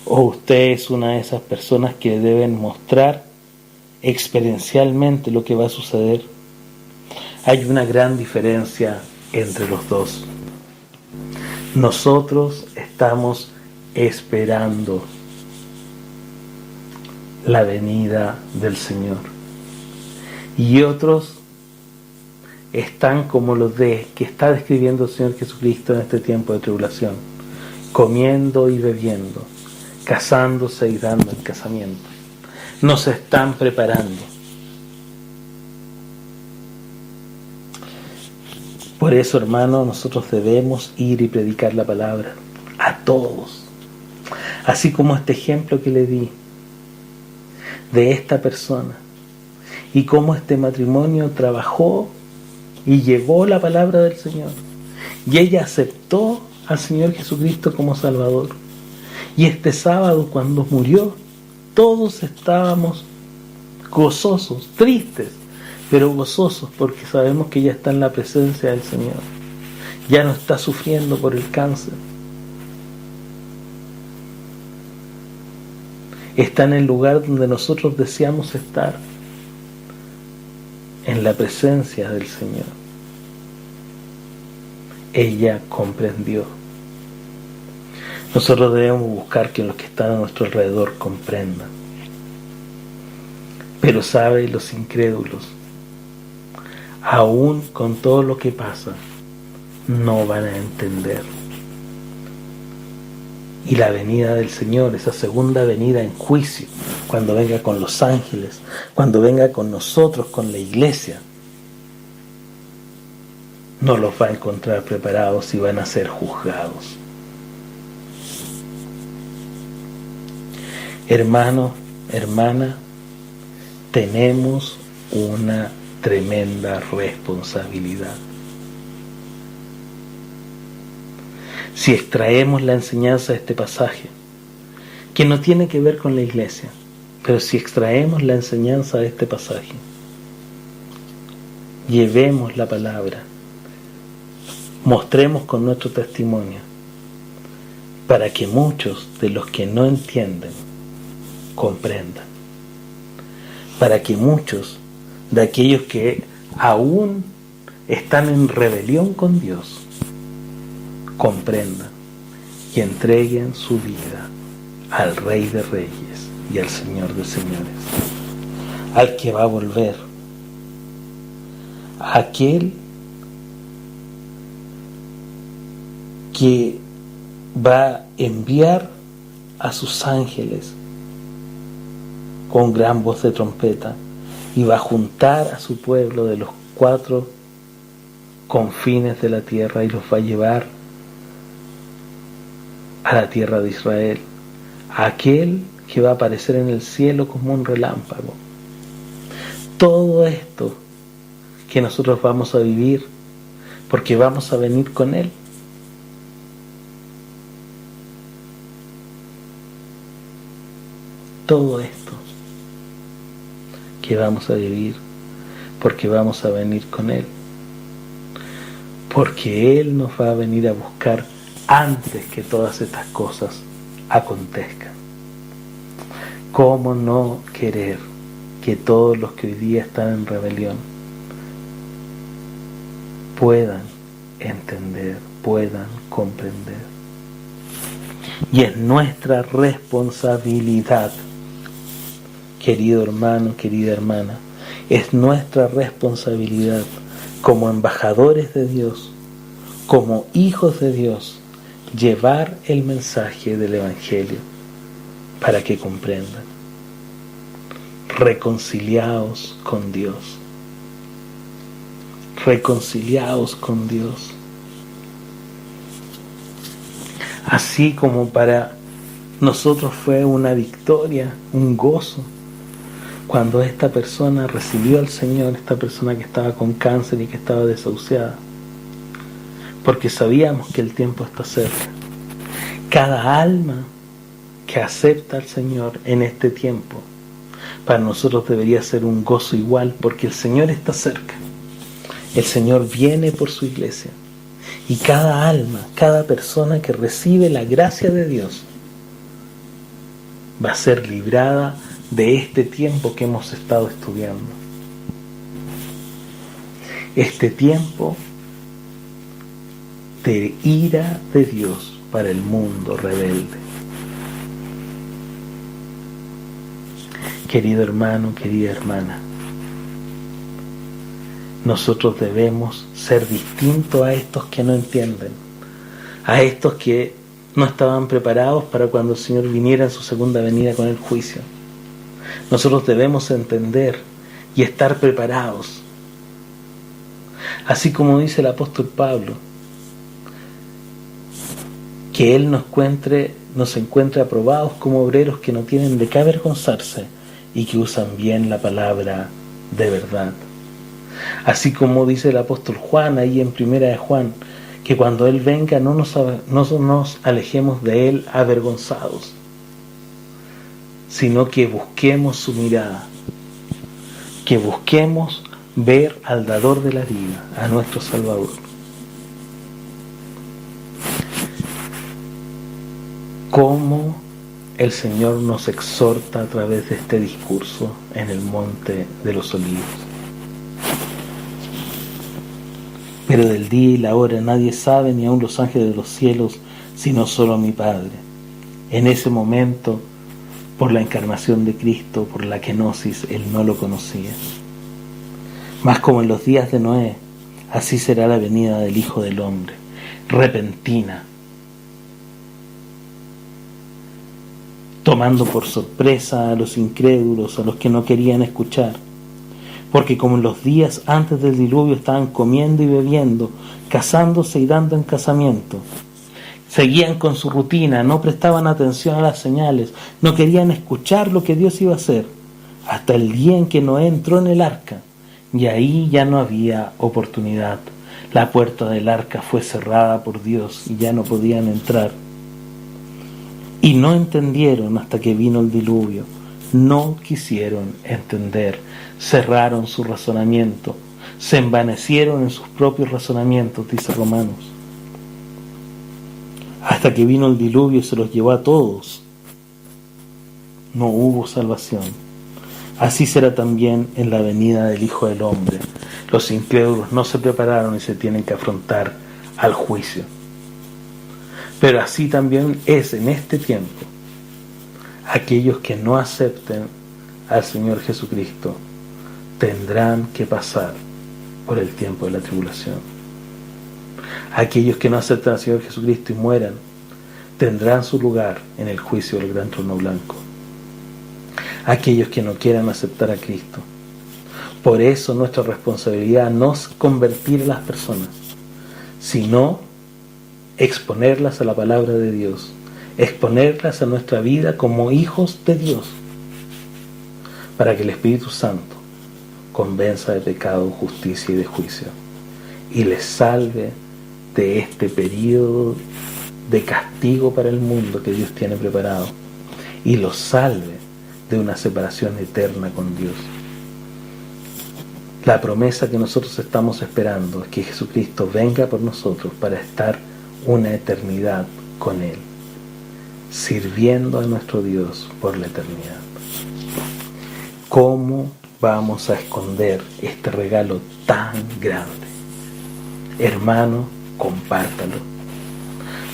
¿O usted es una de esas personas que deben mostrar experiencialmente lo que va a suceder? Hay una gran diferencia entre los dos. Nosotros estamos esperando la venida del Señor. Y otros están como los que está describiendo el Señor Jesucristo en este tiempo de tribulación, comiendo y bebiendo, casándose y dando en casamiento. Nos están preparando. Por eso, hermano, nosotros debemos ir y predicar la palabra a todos. Así como este ejemplo que le di de esta persona y cómo este matrimonio trabajó y llevó la palabra del Señor y ella aceptó al Señor Jesucristo como Salvador. Y este sábado, cuando murió, todos estábamos gozosos, tristes, pero gozosos porque sabemos que ya está en la presencia del Señor. Ya no está sufriendo por el cáncer. Está en el lugar donde nosotros deseamos estar, en la presencia del Señor. Ella comprendió. Nosotros debemos buscar que los que están a nuestro alrededor comprendan. Pero sabe, los incrédulos, aún con todo lo que pasa, no van a entender. Y la venida del Señor, esa segunda venida en juicio, cuando venga con los ángeles, cuando venga con nosotros, con la iglesia, no los va a encontrar preparados y van a ser juzgados. Hermano, hermana, tenemos una tremenda responsabilidad. Si extraemos la enseñanza de este pasaje, que no tiene que ver con la iglesia, pero si extraemos la enseñanza de este pasaje, llevemos la palabra, mostremos con nuestro testimonio, para que muchos de los que no entienden comprendan, para que muchos de aquellos que aún están en rebelión con Dios comprendan y entreguen su vida al Rey de Reyes y al Señor de Señores, al que va a volver, a aquel que va a enviar a sus ángeles con gran voz de trompeta y va a juntar a su pueblo de los 4 confines de la tierra y los va a llevar a la tierra de Israel, a aquel que va a aparecer en el cielo como un relámpago. Todo esto que nosotros vamos a vivir porque vamos a venir con Él. Todo esto que vamos a vivir porque vamos a venir con Él, porque Él nos va a venir a buscar antes que todas estas cosas acontezcan. ¿Cómo no querer que todos los que hoy día están en rebelión puedan entender, puedan comprender? Y es nuestra responsabilidad, querido hermano, querida hermana, es nuestra responsabilidad como embajadores de Dios, como hijos de Dios, llevar el mensaje del Evangelio para que comprendan. Reconciliaos con Dios. Reconciliaos con Dios. Así como para nosotros fue una victoria, un gozo, cuando esta persona recibió al Señor, esta persona que estaba con cáncer y que estaba desahuciada, porque sabíamos que el tiempo está cerca. Cada alma que acepta al Señor en este tiempo, para nosotros debería ser un gozo igual, porque el Señor está cerca. El Señor viene por su iglesia. Y cada alma, cada persona que recibe la gracia de Dios va a ser librada de este tiempo que hemos estado estudiando. Este tiempo de ira de Dios para el mundo rebelde. Querido hermano, querida hermana, nosotros debemos ser distintos a estos que no entienden, a estos que no estaban preparados para cuando el Señor viniera en su segunda venida con el juicio. Nosotros debemos entender y estar preparados. Así como dice el apóstol Pablo, que Él nos encuentre aprobados como obreros que no tienen de qué avergonzarse y que usan bien la palabra de verdad. Así como dice el apóstol Juan ahí en Primera de Juan, que cuando Él venga no nos alejemos de Él avergonzados, sino que busquemos su mirada, que busquemos ver al dador de la vida, a nuestro Salvador. Cómo el Señor nos exhorta a través de este discurso en el Monte de los Olivos. Pero del día y la hora nadie sabe, ni aun los ángeles de los cielos, sino solo mi Padre. En ese momento, por la encarnación de Cristo, por la kenosis, Él no lo conocía. Mas como en los días de Noé, así será la venida del Hijo del Hombre, repentina, tomando por sorpresa a los incrédulos, a los que no querían escuchar. Porque como en los días antes del diluvio estaban comiendo y bebiendo, casándose y dando en casamiento, seguían con su rutina, no prestaban atención a las señales, no querían escuchar lo que Dios iba a hacer, hasta el día en que Noé entró en el arca, y ahí ya no había oportunidad. La puerta del arca fue cerrada por Dios y ya no podían entrar. Y no entendieron hasta que vino el diluvio. No quisieron entender, cerraron su razonamiento, se envanecieron en sus propios razonamientos, dice Romanos. hasta que vino el diluvio y se los llevó a todos. No hubo salvación. Así será también en la venida del Hijo del Hombre. Los incrédulos no se prepararon y se tienen que afrontar al juicio. Pero así también es en este tiempo. Aquellos que no acepten al Señor Jesucristo tendrán que pasar por el tiempo de la tribulación. Aquellos que no aceptan al Señor Jesucristo y mueran tendrán su lugar en el juicio del gran trono blanco. Aquellos que no quieran aceptar a Cristo. Por eso nuestra responsabilidad no es convertir a las personas, sino exponerlas a la palabra de Dios, exponerlas a nuestra vida como hijos de Dios, para que el Espíritu Santo convenza de pecado, justicia y de juicio, y les salve de este periodo de castigo para el mundo que Dios tiene preparado, y los salve de una separación eterna con Dios. La promesa que nosotros estamos esperando es que Jesucristo venga por nosotros para estar una eternidad con Él, sirviendo a nuestro Dios por la eternidad. ¿Cómo vamos a esconder este regalo tan grande? Hermano, compártalo.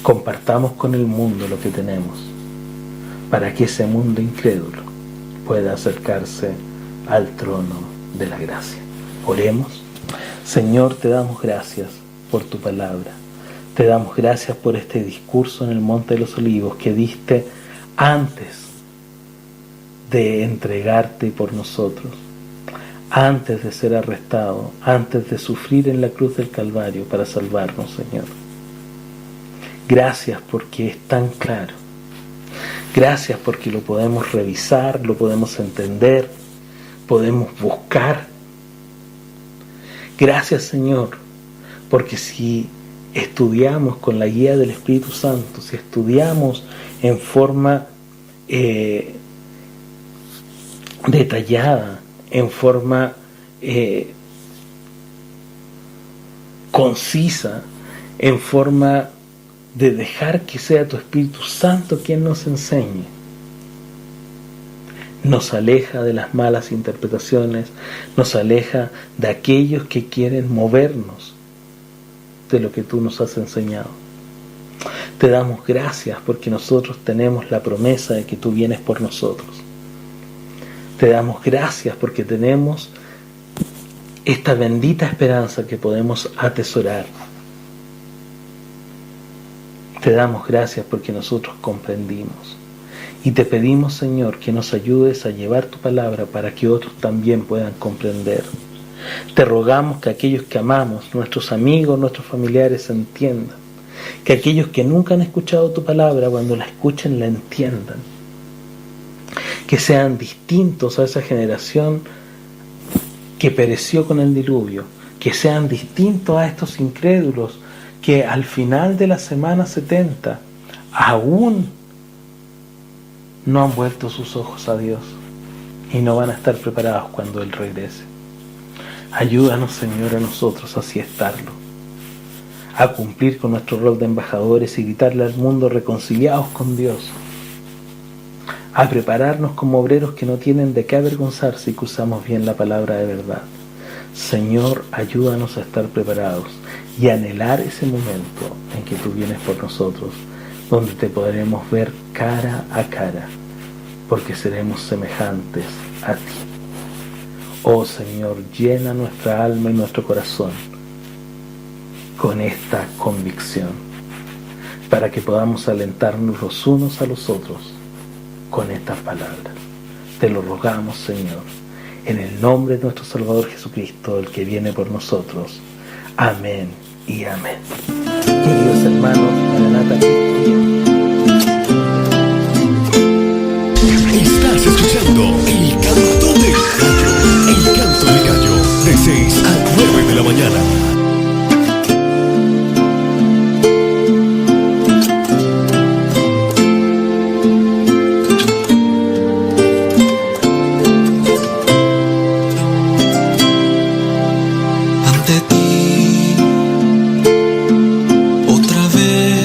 Compartamos con el mundo lo que tenemos, para que ese mundo incrédulo pueda acercarse al trono de la gracia. Oremos. Señor, te damos gracias por tu palabra. Te damos gracias por este discurso en el Monte de los Olivos que diste antes de entregarte por nosotros, antes de ser arrestado, antes de sufrir en la cruz del Calvario para salvarnos, Señor. Gracias porque es tan claro. Gracias porque lo podemos revisar, lo podemos entender, podemos buscar. Gracias, Señor, porque si estudiamos con la guía del Espíritu Santo, si estudiamos en forma detallada, en forma concisa, en forma de dejar que sea tu Espíritu Santo quien nos enseñe, nos aleja de las malas interpretaciones, nos aleja de aquellos que quieren movernos de lo que tú nos has enseñado. Te damos gracias porque nosotros tenemos la promesa de que tú vienes por nosotros. Te damos gracias porque tenemos esta bendita esperanza que podemos atesorar. Te damos gracias porque nosotros comprendimos. Y te pedimos, Señor, que nos ayudes a llevar tu palabra para que otros también puedan comprender. Te rogamos que aquellos que amamos, nuestros amigos, nuestros familiares, entiendan. Que aquellos que nunca han escuchado tu palabra, cuando la escuchen, la entiendan. Que sean distintos a esa generación que pereció con el diluvio. Que sean distintos a estos incrédulos que al final de la semana 70 aún no han vuelto sus ojos a Dios y no van a estar preparados cuando Él regrese. Ayúdanos, Señor, a nosotros así estarlo, a cumplir con nuestro rol de embajadores y gritarle al mundo reconciliados con Dios, a prepararnos como obreros que no tienen de qué avergonzarse y que usamos bien la palabra de verdad. Señor, ayúdanos a estar preparados y anhelar ese momento en que tú vienes por nosotros, donde te podremos ver cara a cara, porque seremos semejantes a ti. Oh Señor, llena nuestra alma y nuestro corazón con esta convicción, para que podamos alentarnos los unos a los otros con estas palabras. Te lo rogamos, Señor, en el nombre de nuestro Salvador Jesucristo, el que viene por nosotros. Amén y amén. Queridos hermanos, Maranata, Estás escuchando El Canto del Gallo. El Canto del Gallo, de 6 a 9 de la mañana. Ante ti, otra vez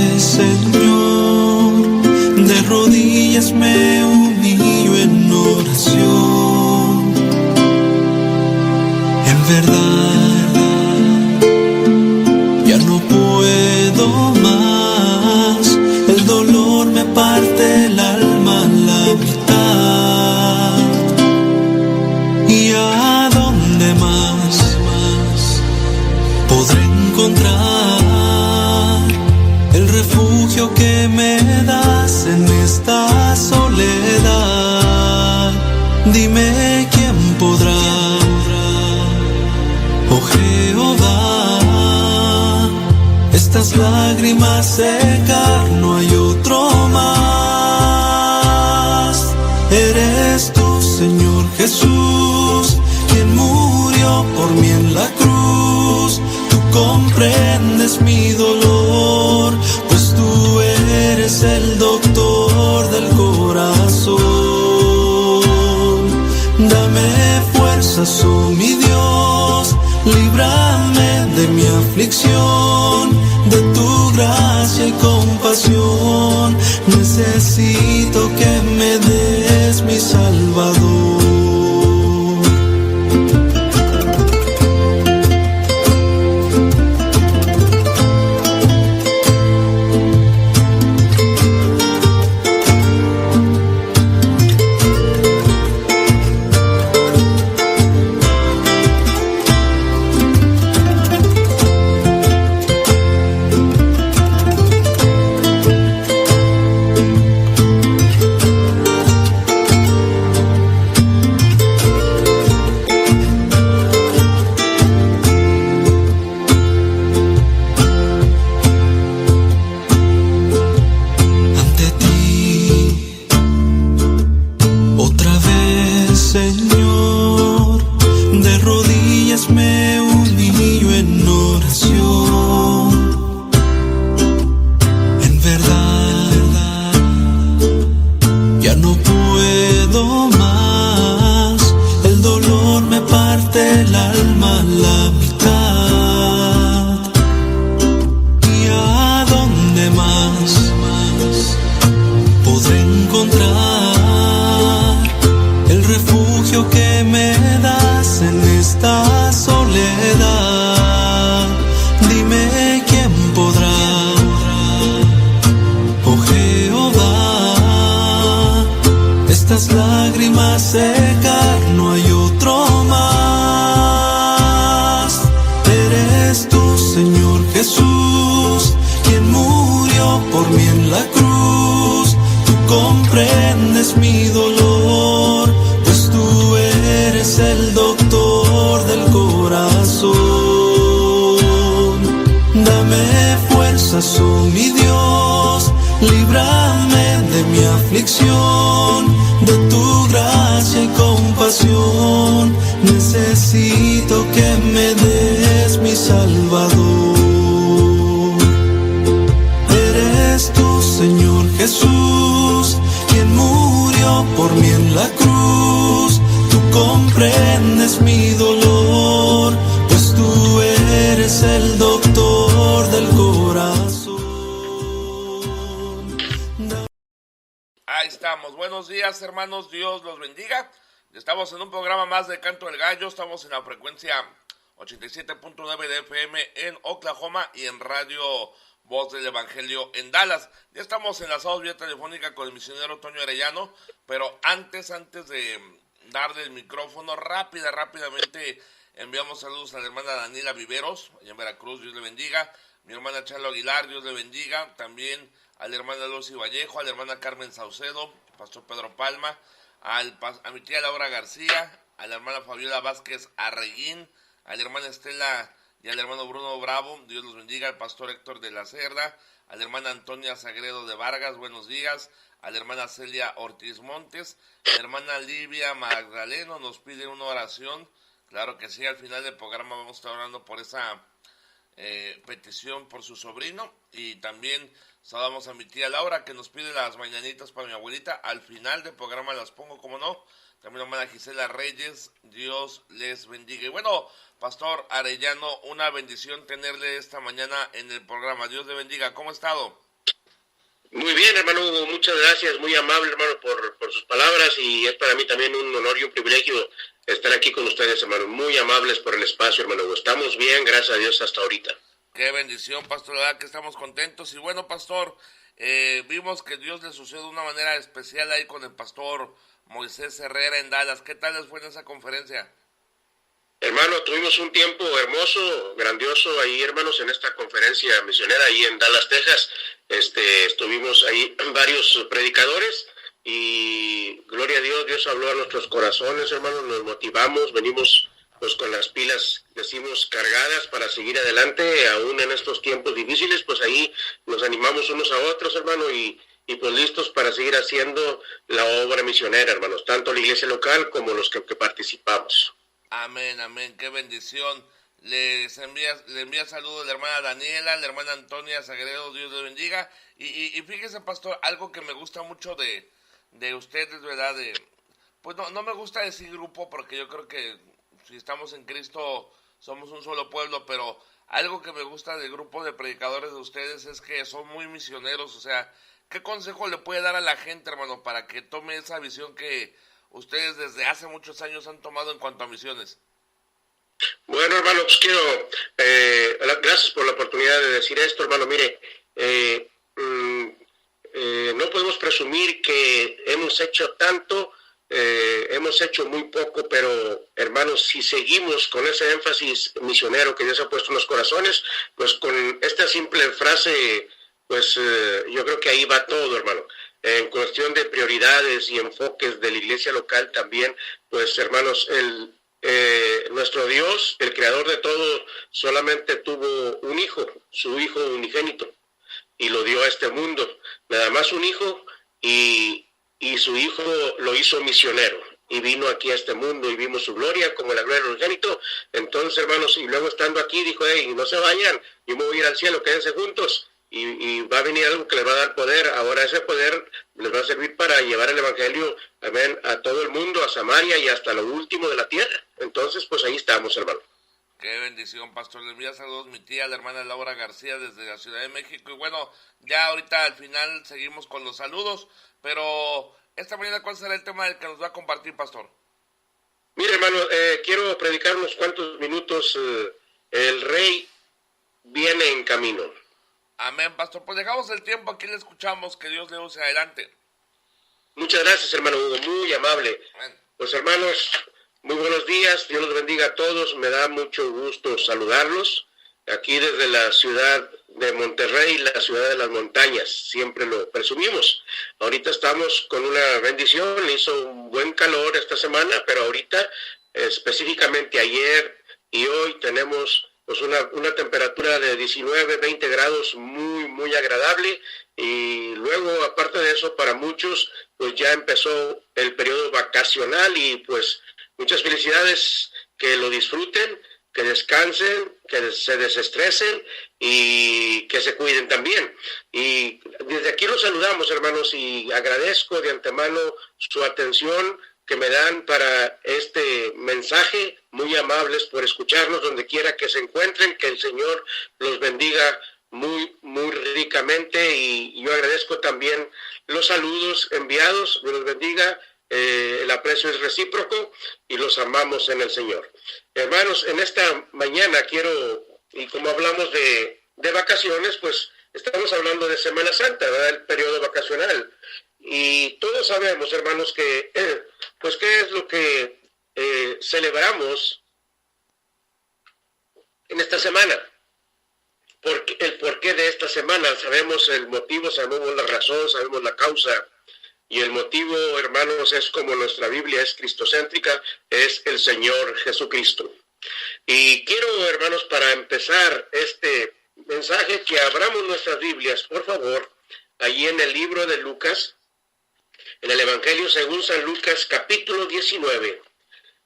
refugio que me das en esta soledad. Dime quién podrá, oh Jehová, estas lágrimas secar, no hay otro más. Eres tú, Señor Jesús, quien murió por mí en la cruz. Tú comprendes mi dolor, pues tú eres el doctor del corazón. Dame fuerzas, oh mi Dios, líbrame de mi aflicción, de tu gracia y compasión. Necesito que me des mi Salvador. Hermanos, Dios los bendiga. Estamos en un programa más de Canto del Gallo. Estamos en la frecuencia 87.9 de FM en Oklahoma y en Radio Voz del Evangelio en Dallas. Ya estamos enlazados vía telefónica con el misionero Toño Arellano, pero antes de darle el micrófono, rápidamente enviamos saludos a la hermana Daniela Viveros, allá en Veracruz, Dios le bendiga. Mi hermana Charlo Aguilar, Dios le bendiga. También a la hermana Lucy Vallejo, a la hermana Carmen Saucedo, Pastor Pedro Palma, a mi tía Laura García, a la hermana Fabiola Vázquez Arreguín, a la hermana Estela y al hermano Bruno Bravo, Dios los bendiga, al pastor Héctor de la Cerda, a la hermana Antonia Sagredo de Vargas, buenos días, a la hermana Celia Ortiz Montes, a la hermana Livia Magdaleno nos pide una oración, claro que sí, al final del programa vamos a estar orando por esa petición por su sobrino, y también saludamos a mi tía Laura que nos pide las mañanitas para mi abuelita. Al final del programa las pongo, como no. También la hermana Gisela Reyes, Dios les bendiga. Y bueno, Pastor Arellano, una bendición tenerle esta mañana en el programa. Dios le bendiga. ¿Cómo ha estado? Muy bien, hermano, muchas gracias, muy amable, hermano, por sus palabras, y es para mí también un honor y un privilegio estar aquí con ustedes, hermano. Muy amables por el espacio, hermano. Estamos bien, gracias a Dios, hasta ahorita. Qué bendición, Pastor, la verdad que estamos contentos. Y bueno, Pastor, vimos que Dios le sucedió de una manera especial ahí con el Pastor Moisés Herrera en Dallas. ¿Qué tal les fue en esa conferencia? Hermano, tuvimos un tiempo hermoso, grandioso ahí, hermanos, en esta conferencia misionera ahí en Dallas, Texas. Estuvimos ahí varios predicadores y gloria a Dios, Dios habló a nuestros corazones, hermanos, nos motivamos, venimos pues con las pilas, decimos, cargadas para seguir adelante, aún en estos tiempos difíciles, pues ahí nos animamos unos a otros, hermano, y pues listos para seguir haciendo la obra misionera, hermanos, tanto la iglesia local como los que participamos. Amén, amén, qué bendición. Le envía saludos a la hermana Daniela, a la hermana Antonia Sagredo, Dios le bendiga. Y fíjese, pastor, algo que me gusta mucho de ustedes, ¿verdad? Pues no me gusta decir grupo, porque yo creo que si estamos en Cristo somos un solo pueblo, pero algo que me gusta del grupo de predicadores de ustedes es que son muy misioneros. O sea, ¿qué consejo le puede dar a la gente, hermano, para que tome esa visión que ustedes desde hace muchos años han tomado en cuanto a misiones? Bueno, hermano, pues quiero, gracias por la oportunidad de decir esto, hermano. Mire, no podemos presumir que hemos hecho tanto, hemos hecho muy poco, pero hermanos, si seguimos con ese énfasis misionero que Dios ha puesto en los corazones, pues con esta simple frase, pues yo creo que ahí va todo, hermano. En cuestión de prioridades y enfoques de la iglesia local también, pues hermanos, nuestro Dios, el creador de todo, solamente tuvo un hijo, su hijo unigénito, y lo dio a este mundo, nada más un hijo, y su hijo lo hizo misionero, y vino aquí a este mundo, y vimos su gloria, como la gloria del unigénito. Entonces, hermanos, y luego estando aquí, dijo, hey, no se vayan, yo me voy a ir al cielo, quédense juntos, y va a venir algo que les va a dar poder. Ahora ese poder les va a servir para llevar el evangelio, amén, a todo el mundo, a Samaria y hasta lo último de la tierra. Entonces, pues ahí estamos, hermano. Qué bendición, pastor. Le envía saludos mi tía, la hermana Laura García, desde la Ciudad de México. Y bueno, ya ahorita al final seguimos con los saludos, pero esta mañana, ¿cuál será el tema del que nos va a compartir, pastor? Mire, hermano, quiero predicar unos cuantos minutos. El rey viene en camino. Amén, pastor. Pues dejamos el tiempo, aquí le escuchamos, que Dios le use. Adelante. Muchas gracias, hermano Hugo, muy amable. Amén. Pues hermanos, muy buenos días, Dios los bendiga a todos, me da mucho gusto saludarlos, aquí desde la ciudad de Monterrey, la ciudad de las montañas, siempre lo presumimos. Ahorita estamos con una bendición, hizo un buen calor esta semana, pero ahorita, específicamente ayer y hoy, tenemos pues una temperatura de 19, 20 grados muy, muy agradable. Y luego, aparte de eso, para muchos, pues ya empezó el periodo vacacional y pues muchas felicidades, que lo disfruten, que descansen, que se desestresen y que se cuiden también. Y desde aquí los saludamos, hermanos, y agradezco de antemano su atención que me dan para este mensaje, muy amables por escucharnos donde quiera que se encuentren, que el Señor los bendiga muy, muy ricamente, y yo agradezco también los saludos enviados, Dios los bendiga, el aprecio es recíproco y los amamos en el Señor. Hermanos, en esta mañana quiero, y como hablamos de vacaciones, pues estamos hablando de Semana Santa, ¿verdad? El periodo vacacional. Y todos sabemos, hermanos, que pues qué es lo que celebramos en esta semana. El porqué de esta semana, sabemos el motivo, sabemos la razón, sabemos la causa. Y el motivo, hermanos, es como nuestra Biblia es cristocéntrica, es el Señor Jesucristo. Y quiero, hermanos, para empezar este mensaje, que abramos nuestras Biblias, por favor, allí en el libro de Lucas, en el Evangelio según San Lucas, capítulo 19.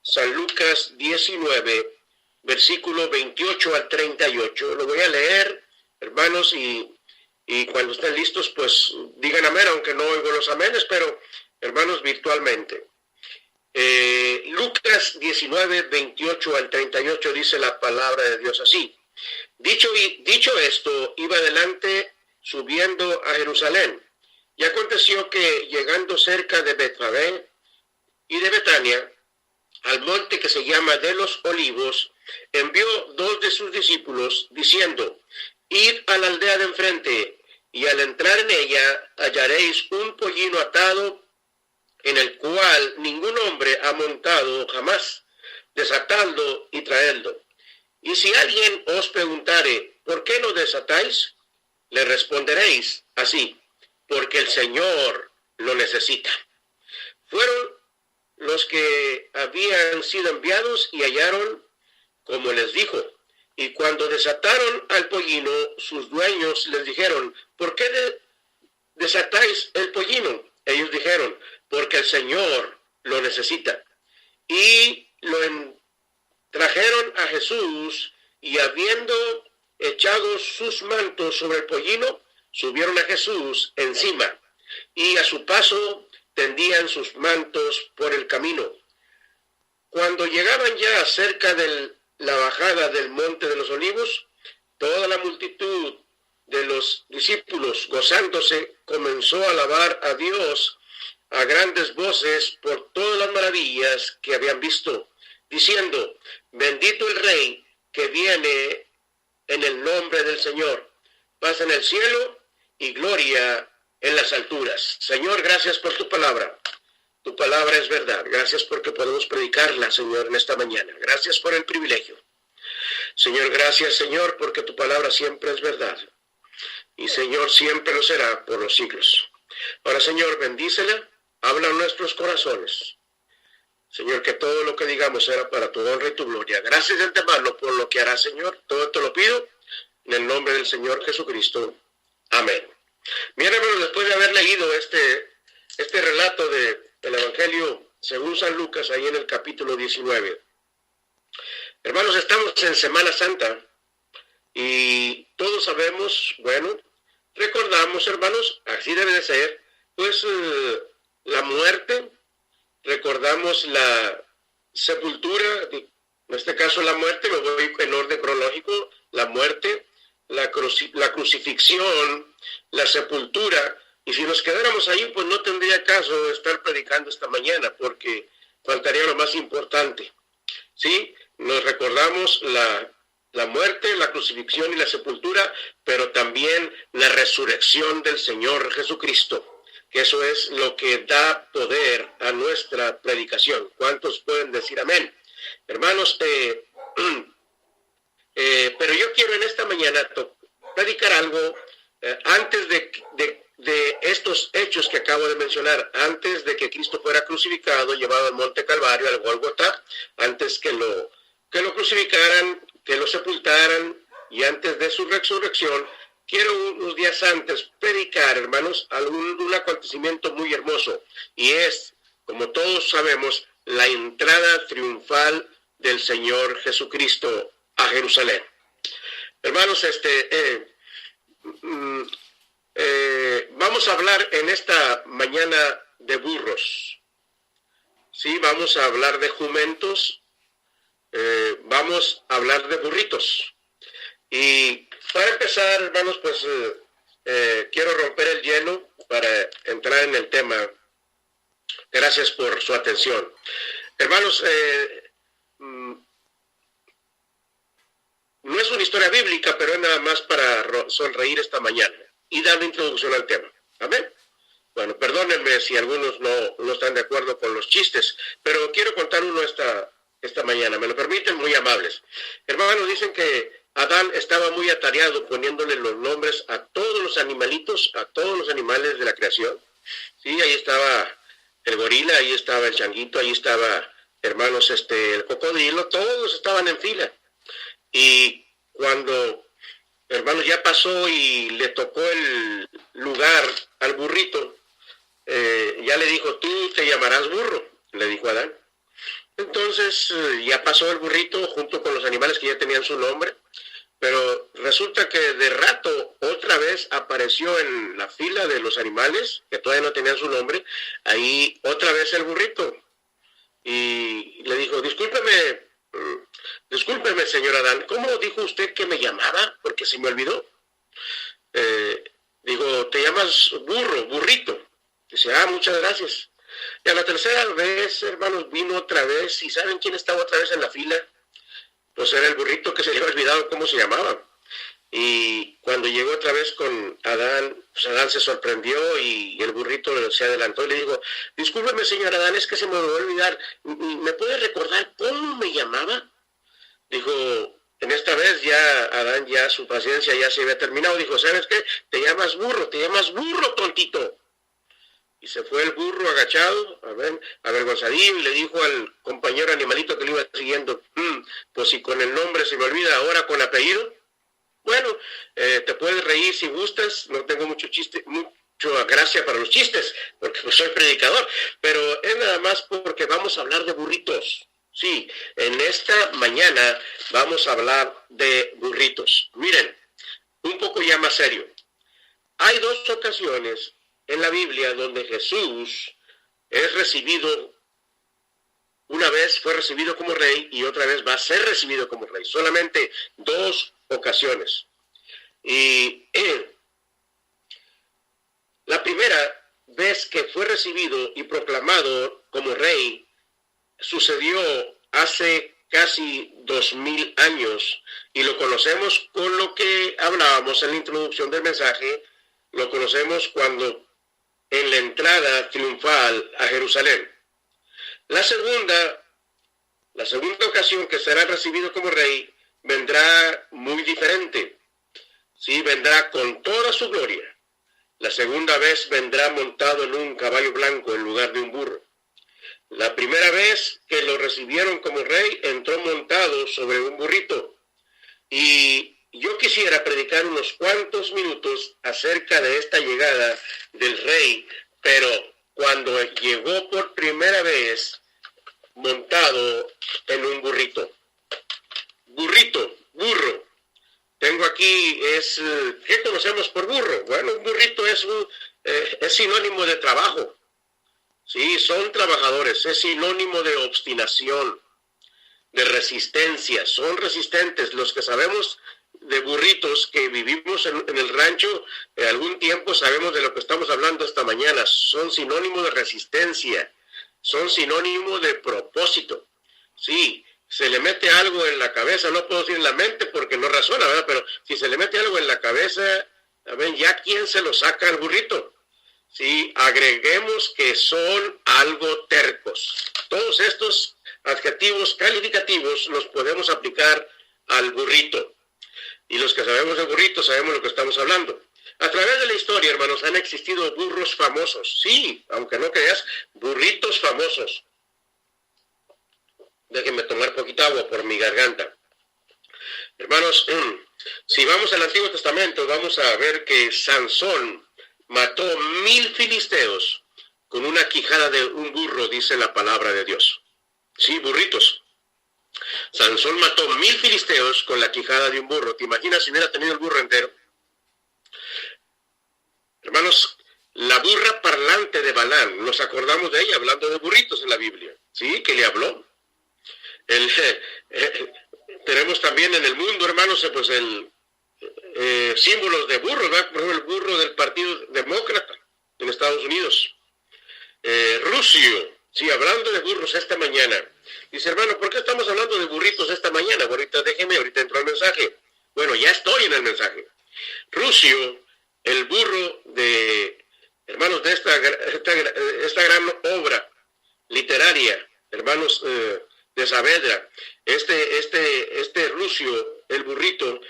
San Lucas 19, versículo 28 al 38. Lo voy a leer, hermanos, y cuando estén listos, pues digan amén, aunque no oigo los amenes, pero hermanos, virtualmente. Lucas 19, 28 al 38 dice la palabra de Dios así. Dicho esto, iba adelante subiendo a Jerusalén. Y aconteció que, llegando cerca de Betfagé y de Betania, al monte que se llama de los Olivos, envió 2 de sus discípulos, diciendo: Id a la aldea de enfrente, y al entrar en ella hallaréis un pollino atado, en el cual ningún hombre ha montado jamás. Desatadlo y traedlo. Y si alguien os preguntare, ¿por qué lo desatáis? le responderéis así, porque el Señor lo necesita. Fueron los que habían sido enviados y hallaron como les dijo. Y cuando desataron al pollino, sus dueños les dijeron, ¿por qué desatáis el pollino? Ellos dijeron, porque el Señor lo necesita. Y lo trajeron a Jesús, y habiendo echado sus mantos sobre el pollino, subieron a Jesús encima, y a su paso tendían sus mantos por el camino. Cuando llegaban ya cerca de la bajada del Monte de los Olivos, toda la multitud de los discípulos, gozándose, comenzó a alabar a Dios a grandes voces por todas las maravillas que habían visto, diciendo, bendito el Rey que viene en el nombre del Señor, paz en el cielo y gloria en las alturas. Señor, gracias por tu palabra. Tu palabra es verdad. Gracias porque podemos predicarla, Señor, en esta mañana. Gracias por el privilegio. Señor, gracias, Señor, porque tu palabra siempre es verdad. Y, Señor, siempre lo será por los siglos. Ahora, Señor, bendícela, habla en nuestros corazones. Señor, que todo lo que digamos será para tu honra y tu gloria. Gracias de antemano por lo que hará, Señor. Todo te lo pido en el nombre del Señor Jesucristo. Amén. Bien, hermanos, después de haber leído este relato del Evangelio según San Lucas, ahí en el capítulo 19. Hermanos, estamos en Semana Santa y todos sabemos, bueno, recordamos, hermanos, así debe de ser, pues la muerte, recordamos la sepultura, en este caso la muerte, me voy en orden cronológico, la muerte, la crucifixión, la sepultura, y si nos quedáramos ahí, pues no tendría caso estar predicando esta mañana, porque faltaría lo más importante, ¿sí? Nos recordamos la muerte, la crucifixión y la sepultura, pero también la resurrección del Señor Jesucristo, que eso es lo que da poder a nuestra predicación. ¿Cuántos pueden decir amén? Hermanos, pero yo quiero en esta mañana predicar algo antes de estos hechos que acabo de mencionar, antes de que Cristo fuera crucificado, llevado al Monte Calvario, al Gólgota, antes que lo crucificaran, que lo sepultaran, y antes de su resurrección, quiero unos días antes predicar, hermanos, un acontecimiento muy hermoso, y es, como todos sabemos, la entrada triunfal del Señor Jesucristo a Jerusalén. Hermanos, vamos a hablar en esta mañana de burros, sí, vamos a hablar de jumentos, vamos a hablar de burritos. Y para empezar, hermanos, pues quiero romper el hielo para entrar en el tema. Gracias por su atención. Hermanos, no es una historia bíblica, pero es nada más para sonreír esta mañana y dar una introducción al tema. Amén. Bueno, perdónenme si algunos no están de acuerdo con los chistes, pero quiero contar uno esta mañana. ¿Me lo permiten? Muy amables. Hermanos, dicen que Adán estaba muy atareado poniéndole los nombres a todos los animalitos, a todos los animales de la creación. Sí, ahí estaba el gorila, ahí estaba el changuito, ahí estaba, hermanos, el cocodrilo, todos estaban en fila. Y cuando, hermanos, ya pasó y le tocó el lugar al burrito, ya le dijo, tú te llamarás burro, le dijo Adán. Entonces ya pasó el burrito junto con los animales que ya tenían su nombre, pero resulta que de rato otra vez apareció en la fila de los animales que todavía no tenían su nombre, ahí otra vez el burrito, y le dijo, discúlpeme señor Adán, ¿cómo dijo usted que me llamaba? Porque se me olvidó. Digo, te llamas burrito. Dice, muchas gracias. Y a la tercera vez, hermanos, vino otra vez, y ¿saben quién estaba otra vez en la fila? Pues era el burrito que se le había olvidado cómo se llamaba. Y cuando llegó otra vez con Adán, pues Adán se sorprendió y el burrito se adelantó y le dijo, discúlpeme señor Adán, es que se me olvidó olvidar, ¿me puede recordar cómo me llamaba? Dijo, en esta vez ya Adán, ya su paciencia ya se había terminado. Dijo, ¿sabes qué? Te llamas burro, tontito. Y se fue el burro agachado, avergonzadillo, y le dijo al compañero animalito que lo iba siguiendo, pues si con el nombre se me olvida, ahora con apellido. Bueno, te puedes reír si gustas, no tengo mucha gracia para los chistes, porque no soy predicador, pero es nada más porque vamos a hablar de burritos. Sí, en esta mañana vamos a hablar de burritos. Miren, un poco ya más serio. Hay 2 ocasiones en la Biblia donde Jesús es recibido, una vez fue recibido como rey y otra vez va a ser recibido como rey. Solamente 2 ocasiones. Y la primera vez que fue recibido y proclamado como rey sucedió hace casi 2000 años y lo conocemos con lo que hablábamos en la introducción del mensaje. Lo conocemos cuando en la entrada triunfal a Jerusalén. La segunda ocasión que será recibido como rey vendrá muy diferente. Sí, vendrá con toda su gloria. La segunda vez vendrá montado en un caballo blanco en lugar de un burro. La primera vez que lo recibieron como rey, entró montado sobre un burrito. Y yo quisiera predicar unos cuantos minutos acerca de esta llegada del rey, pero cuando llegó por primera vez montado en un burrito. Burro. Tengo aquí, ¿qué conocemos por burro? Bueno, un burrito es sinónimo de trabajo. Sí, son trabajadores, es sinónimo de obstinación, de resistencia. Son resistentes. Los que sabemos de burritos, que vivimos en el rancho algún tiempo, sabemos de lo que estamos hablando esta mañana. Son sinónimo de resistencia, son sinónimo de propósito. Sí, se le mete algo en la cabeza, no puedo decir en la mente porque no razona, ¿verdad? Pero si se le mete algo en la cabeza, ya quién se lo saca al burrito. Sí, agreguemos que son algo tercos. Todos estos adjetivos calificativos los podemos aplicar al burrito. Y los que sabemos de burritos sabemos lo que estamos hablando. A través de la historia, hermanos, han existido burros famosos. Sí, aunque no creas, burritos famosos. Déjenme tomar poquita agua por mi garganta. Hermanos, si vamos al Antiguo Testamento, vamos a ver que Sansón mató 1000 filisteos con una quijada de un burro, dice la palabra de Dios. Sí, burritos. Sansón mató 1000 filisteos con la quijada de un burro. ¿Te imaginas si hubiera tenido el burro entero? Hermanos, la burra parlante de Balaam, nos acordamos de ella hablando de burritos en la Biblia. Sí, que le habló. Tenemos también en el mundo, hermanos, pues símbolos de burros, ¿verdad? Por ejemplo, el burro del Partido Demócrata en Estados Unidos. Rusio, sí, hablando de burros esta mañana. Dice, hermano, ¿por qué estamos hablando de burritos esta mañana? Ahorita entro al mensaje. Bueno, ya estoy en el mensaje. Rusio, el burro de, hermanos, de esta gran obra literaria, hermanos, de Saavedra. Este Rusio, el burrito,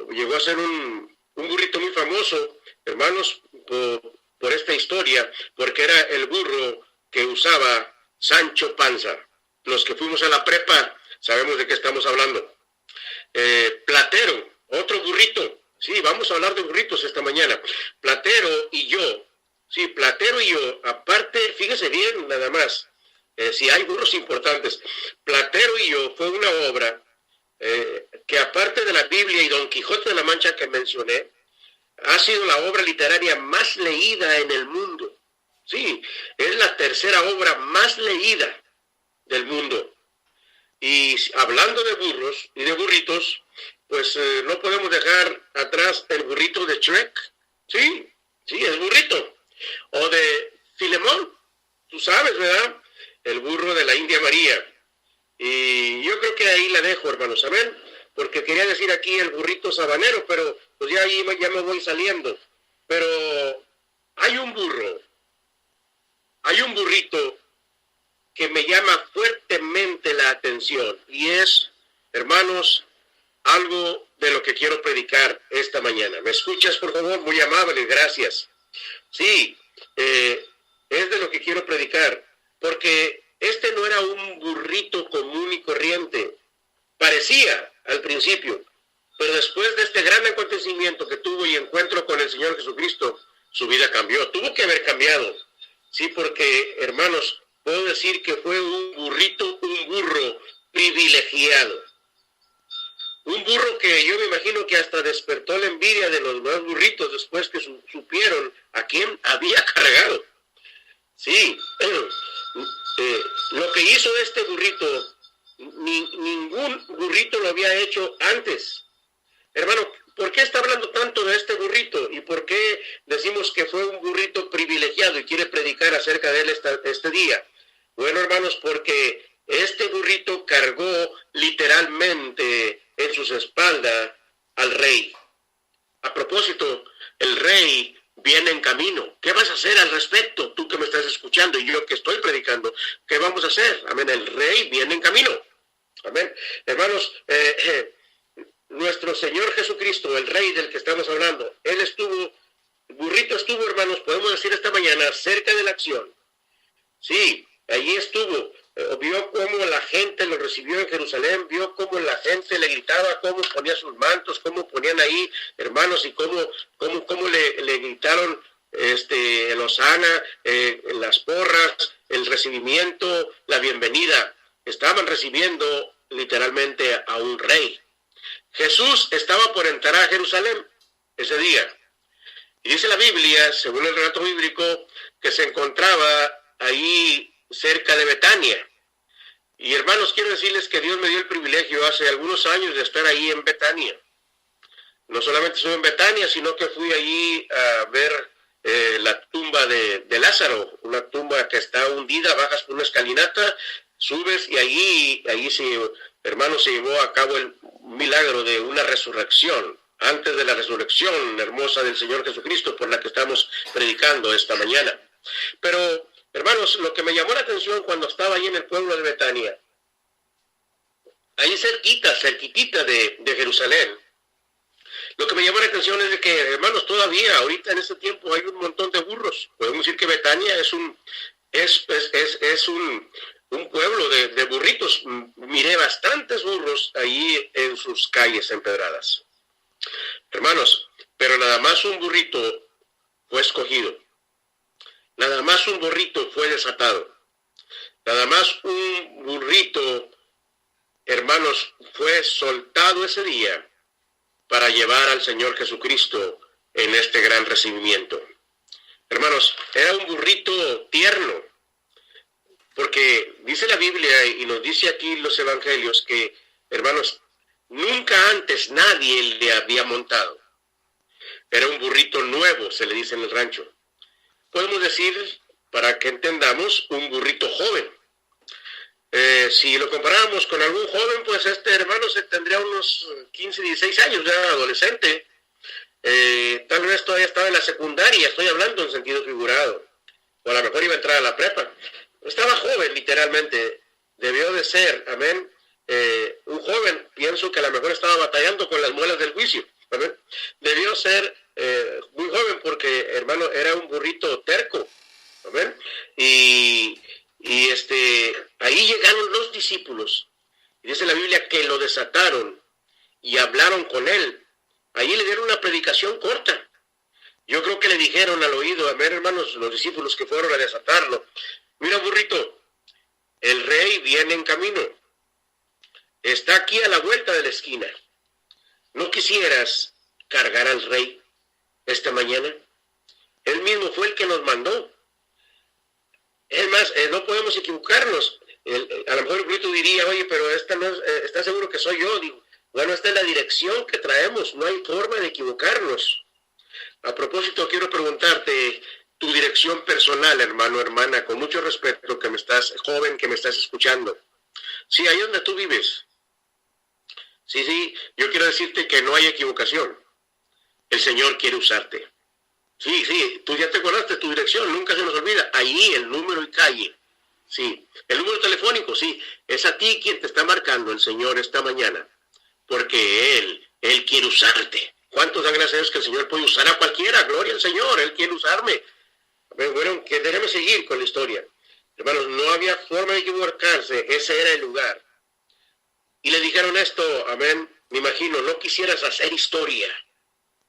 llegó a ser un burrito muy famoso, hermanos, por esta historia, porque era el burro que usaba Sancho Panza. Los que fuimos a la prepa sabemos de qué estamos hablando. Platero, otro burrito. Sí, vamos a hablar de burritos esta mañana. Platero y yo, aparte, fíjese bien nada más, si hay burros importantes. Platero y yo fue una obra que aparte de la Biblia y Don Quijote de la Mancha que mencioné, ha sido la obra literaria más leída en el mundo. Sí, es la tercera obra más leída del mundo. Y hablando de burros y de burritos, pues no podemos dejar atrás el burrito de Shrek. Sí, el burrito. O de Filemón, tú sabes, ¿verdad? El burro de la India María. Y yo creo que ahí la dejo, hermanos, amén. Porque quería decir aquí el burrito sabanero, pero pues ya me voy saliendo. Pero hay un burrito que me llama fuertemente la atención. Y es, hermanos, algo de lo que quiero predicar esta mañana. ¿Me escuchas, por favor? Muy amable, gracias. Sí, es de lo que quiero predicar, porque este no era un burrito común y corriente. Parecía al principio, pero después de este gran acontecimiento que tuvo y encuentro con el Señor Jesucristo, su vida cambió. Tuvo que haber cambiado. Sí, porque, hermanos, puedo decir que fue un burro privilegiado. Un burro que yo me imagino que hasta despertó la envidia de los demás burritos después que supieron a quién había cargado. Sí, lo que hizo este burrito, ningún burrito lo había hecho antes. Hermano, ¿por qué está hablando tanto de este burrito? ¿Y por qué decimos que fue un burrito privilegiado y quiere predicar acerca de él este día? Bueno, hermanos, porque este burrito cargó literalmente en sus espaldas al rey. A propósito, el rey viene en camino. ¿Qué vas a hacer al respecto? Tú que me estás escuchando y yo que estoy predicando, ¿qué vamos a hacer? Amén, el rey viene en camino. Amén. Hermanos, nuestro Señor Jesucristo, el rey del que estamos hablando, el burrito estuvo, hermanos, podemos decir esta mañana, cerca de la acción. Sí, allí estuvo. Vio cómo la gente lo recibió en Jerusalén, vio cómo la gente le gritaba, cómo ponía sus mantos, cómo ponían ahí, hermanos, y cómo le gritaron el hosana, las porras, el recibimiento, la bienvenida. Estaban recibiendo literalmente a un rey. Jesús estaba por entrar a Jerusalén ese día. Y dice la Biblia, según el relato bíblico, que se encontraba ahí cerca de Betania. Y hermanos, quiero decirles que Dios me dio el privilegio hace algunos años de estar ahí en Betania. No solamente estuve en Betania, sino que fui allí a ver la tumba de Lázaro, una tumba que está hundida, bajas por una escalinata, subes y allí hermanos, se llevó a cabo el milagro de una resurrección, antes de la resurrección hermosa del Señor Jesucristo, por la que estamos predicando esta mañana. Pero, hermanos, lo que me llamó la atención cuando estaba ahí en el pueblo de Betania, ahí cerquitita de Jerusalén, lo que me llamó la atención es de que, hermanos, todavía, ahorita en este tiempo hay un montón de burros. Podemos decir que Betania es un pueblo de burritos. Miré bastantes burros ahí en sus calles empedradas. Hermanos, pero nada más un burrito fue escogido. Nada más un burrito fue desatado. Nada más un burrito, hermanos, fue soltado ese día para llevar al Señor Jesucristo en este gran recibimiento. Hermanos, era un burrito tierno, porque dice la Biblia y nos dice aquí los evangelios que, hermanos, nunca antes nadie le había montado. Era un burrito nuevo, se le dice en el rancho. Podemos decir, para que entendamos, un burrito joven. Si lo comparamos con algún joven, pues este hermano se tendría unos 15, 16 años, ya adolescente. Tal vez todavía estaba en la secundaria, estoy hablando en sentido figurado. O a lo mejor iba a entrar a la prepa. Estaba joven, literalmente. Debió de ser, amén. Un joven, pienso que a lo mejor estaba batallando con las muelas del juicio. Amén. Debió ser muy joven porque, hermano, era un burrito terco. Amén. Y ahí llegaron los discípulos. Y dice la Biblia que lo desataron y hablaron con él. Ahí le dieron una predicación corta. Yo creo que le dijeron al oído, a ver, hermanos, los discípulos que fueron a desatarlo: mira, burrito, el rey viene en camino. Está aquí a la vuelta de la esquina. ¿No quisieras cargar al rey esta mañana? Él mismo fue el que nos mandó. Es más, no podemos equivocarnos. A lo mejor el burrito diría, oye, pero esta no es, ¿estás seguro que soy yo? Digo, bueno, esta es la dirección que traemos, no hay forma de equivocarnos. A propósito, quiero preguntarte tu dirección personal, hermano, hermana, con mucho respeto, joven, que me estás escuchando. Sí, ahí donde tú vives. Sí, yo quiero decirte que no hay equivocación. El Señor quiere usarte. Sí, tú ya te acordaste tu dirección, nunca se nos olvida. Ahí el número y calle. Sí, el número telefónico, sí. Es a ti quien te está marcando el Señor esta mañana. porque Él quiere usarte. ¿Cuántos dan gracias a Dios que el Señor puede usar a cualquiera? Gloria al Señor, Él quiere usarme. Bueno, que déjame seguir con la historia. Hermanos, no había forma de equivocarse, ese era el lugar. Y le dijeron esto, amén, me imagino, no quisieras hacer historia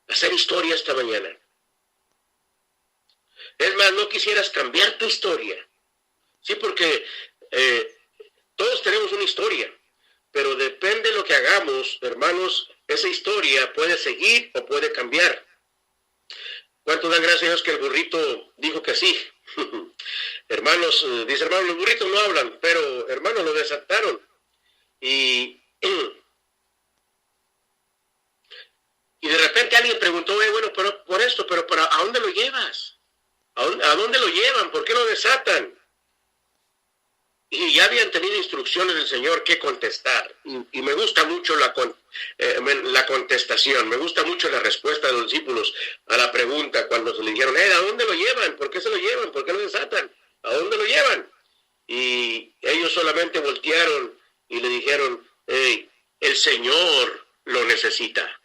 esta mañana. Es más, no quisieras cambiar tu historia. Sí, porque todos tenemos una historia, pero depende de lo que hagamos, hermanos, esa historia puede seguir o puede cambiar. ¿Cuántos dan gracias a Dios que el burrito dijo que sí? Hermanos, dice hermano, los burritos no hablan, pero hermanos lo desataron. Y de repente alguien preguntó, bueno, pero por esto, pero ¿a dónde lo llevas? ¿A dónde lo llevan? ¿Por qué lo desatan? Y ya habían tenido instrucciones del Señor que contestar. Y me gusta mucho la contestación, me gusta mucho la respuesta de los discípulos a la pregunta cuando se le dijeron, ¿a dónde lo llevan? ¿Por qué se lo llevan? ¿Por qué lo desatan? ¿A dónde lo llevan? Y ellos solamente voltearon y le dijeron, el Señor lo necesita.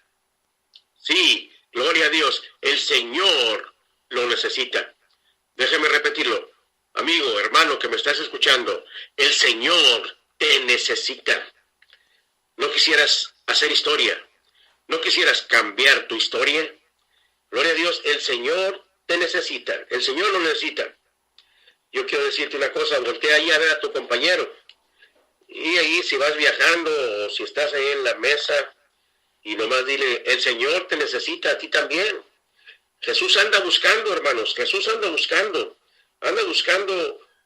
Sí, gloria a Dios, el Señor lo necesita. Déjeme repetirlo. Amigo, hermano que me estás escuchando, el Señor te necesita. ¿No quisieras hacer historia? ¿No quisieras cambiar tu historia? Gloria a Dios, el Señor te necesita. El Señor lo necesita. Yo quiero decirte una cosa, voltea ahí a ver a tu compañero. Y ahí si vas viajando o si estás ahí en la mesa y nomás dile, el Señor te necesita a ti también. Jesús anda buscando, hermanos, Jesús anda buscando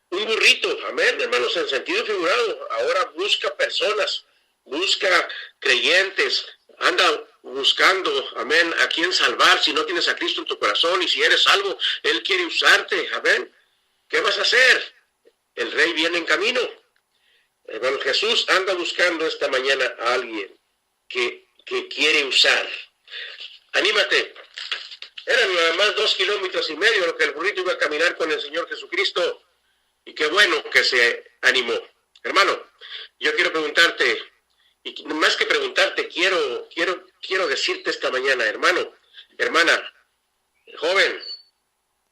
un burrito, amén, hermanos, en sentido figurado. Ahora busca personas, busca creyentes, anda buscando, amén, a quien salvar si no tienes a Cristo en tu corazón, y si eres salvo, Él quiere usarte, amén. ¿Qué vas a hacer? El Rey viene en camino. Hermano, Jesús anda buscando esta mañana a alguien que quiere usar. Anímate. Eran nada más 2,5 kilómetros lo que el burrito iba a caminar con el Señor Jesucristo. Y qué bueno que se animó. Hermano, yo quiero preguntarte, y más que preguntarte, quiero decirte esta mañana, hermano, hermana, joven,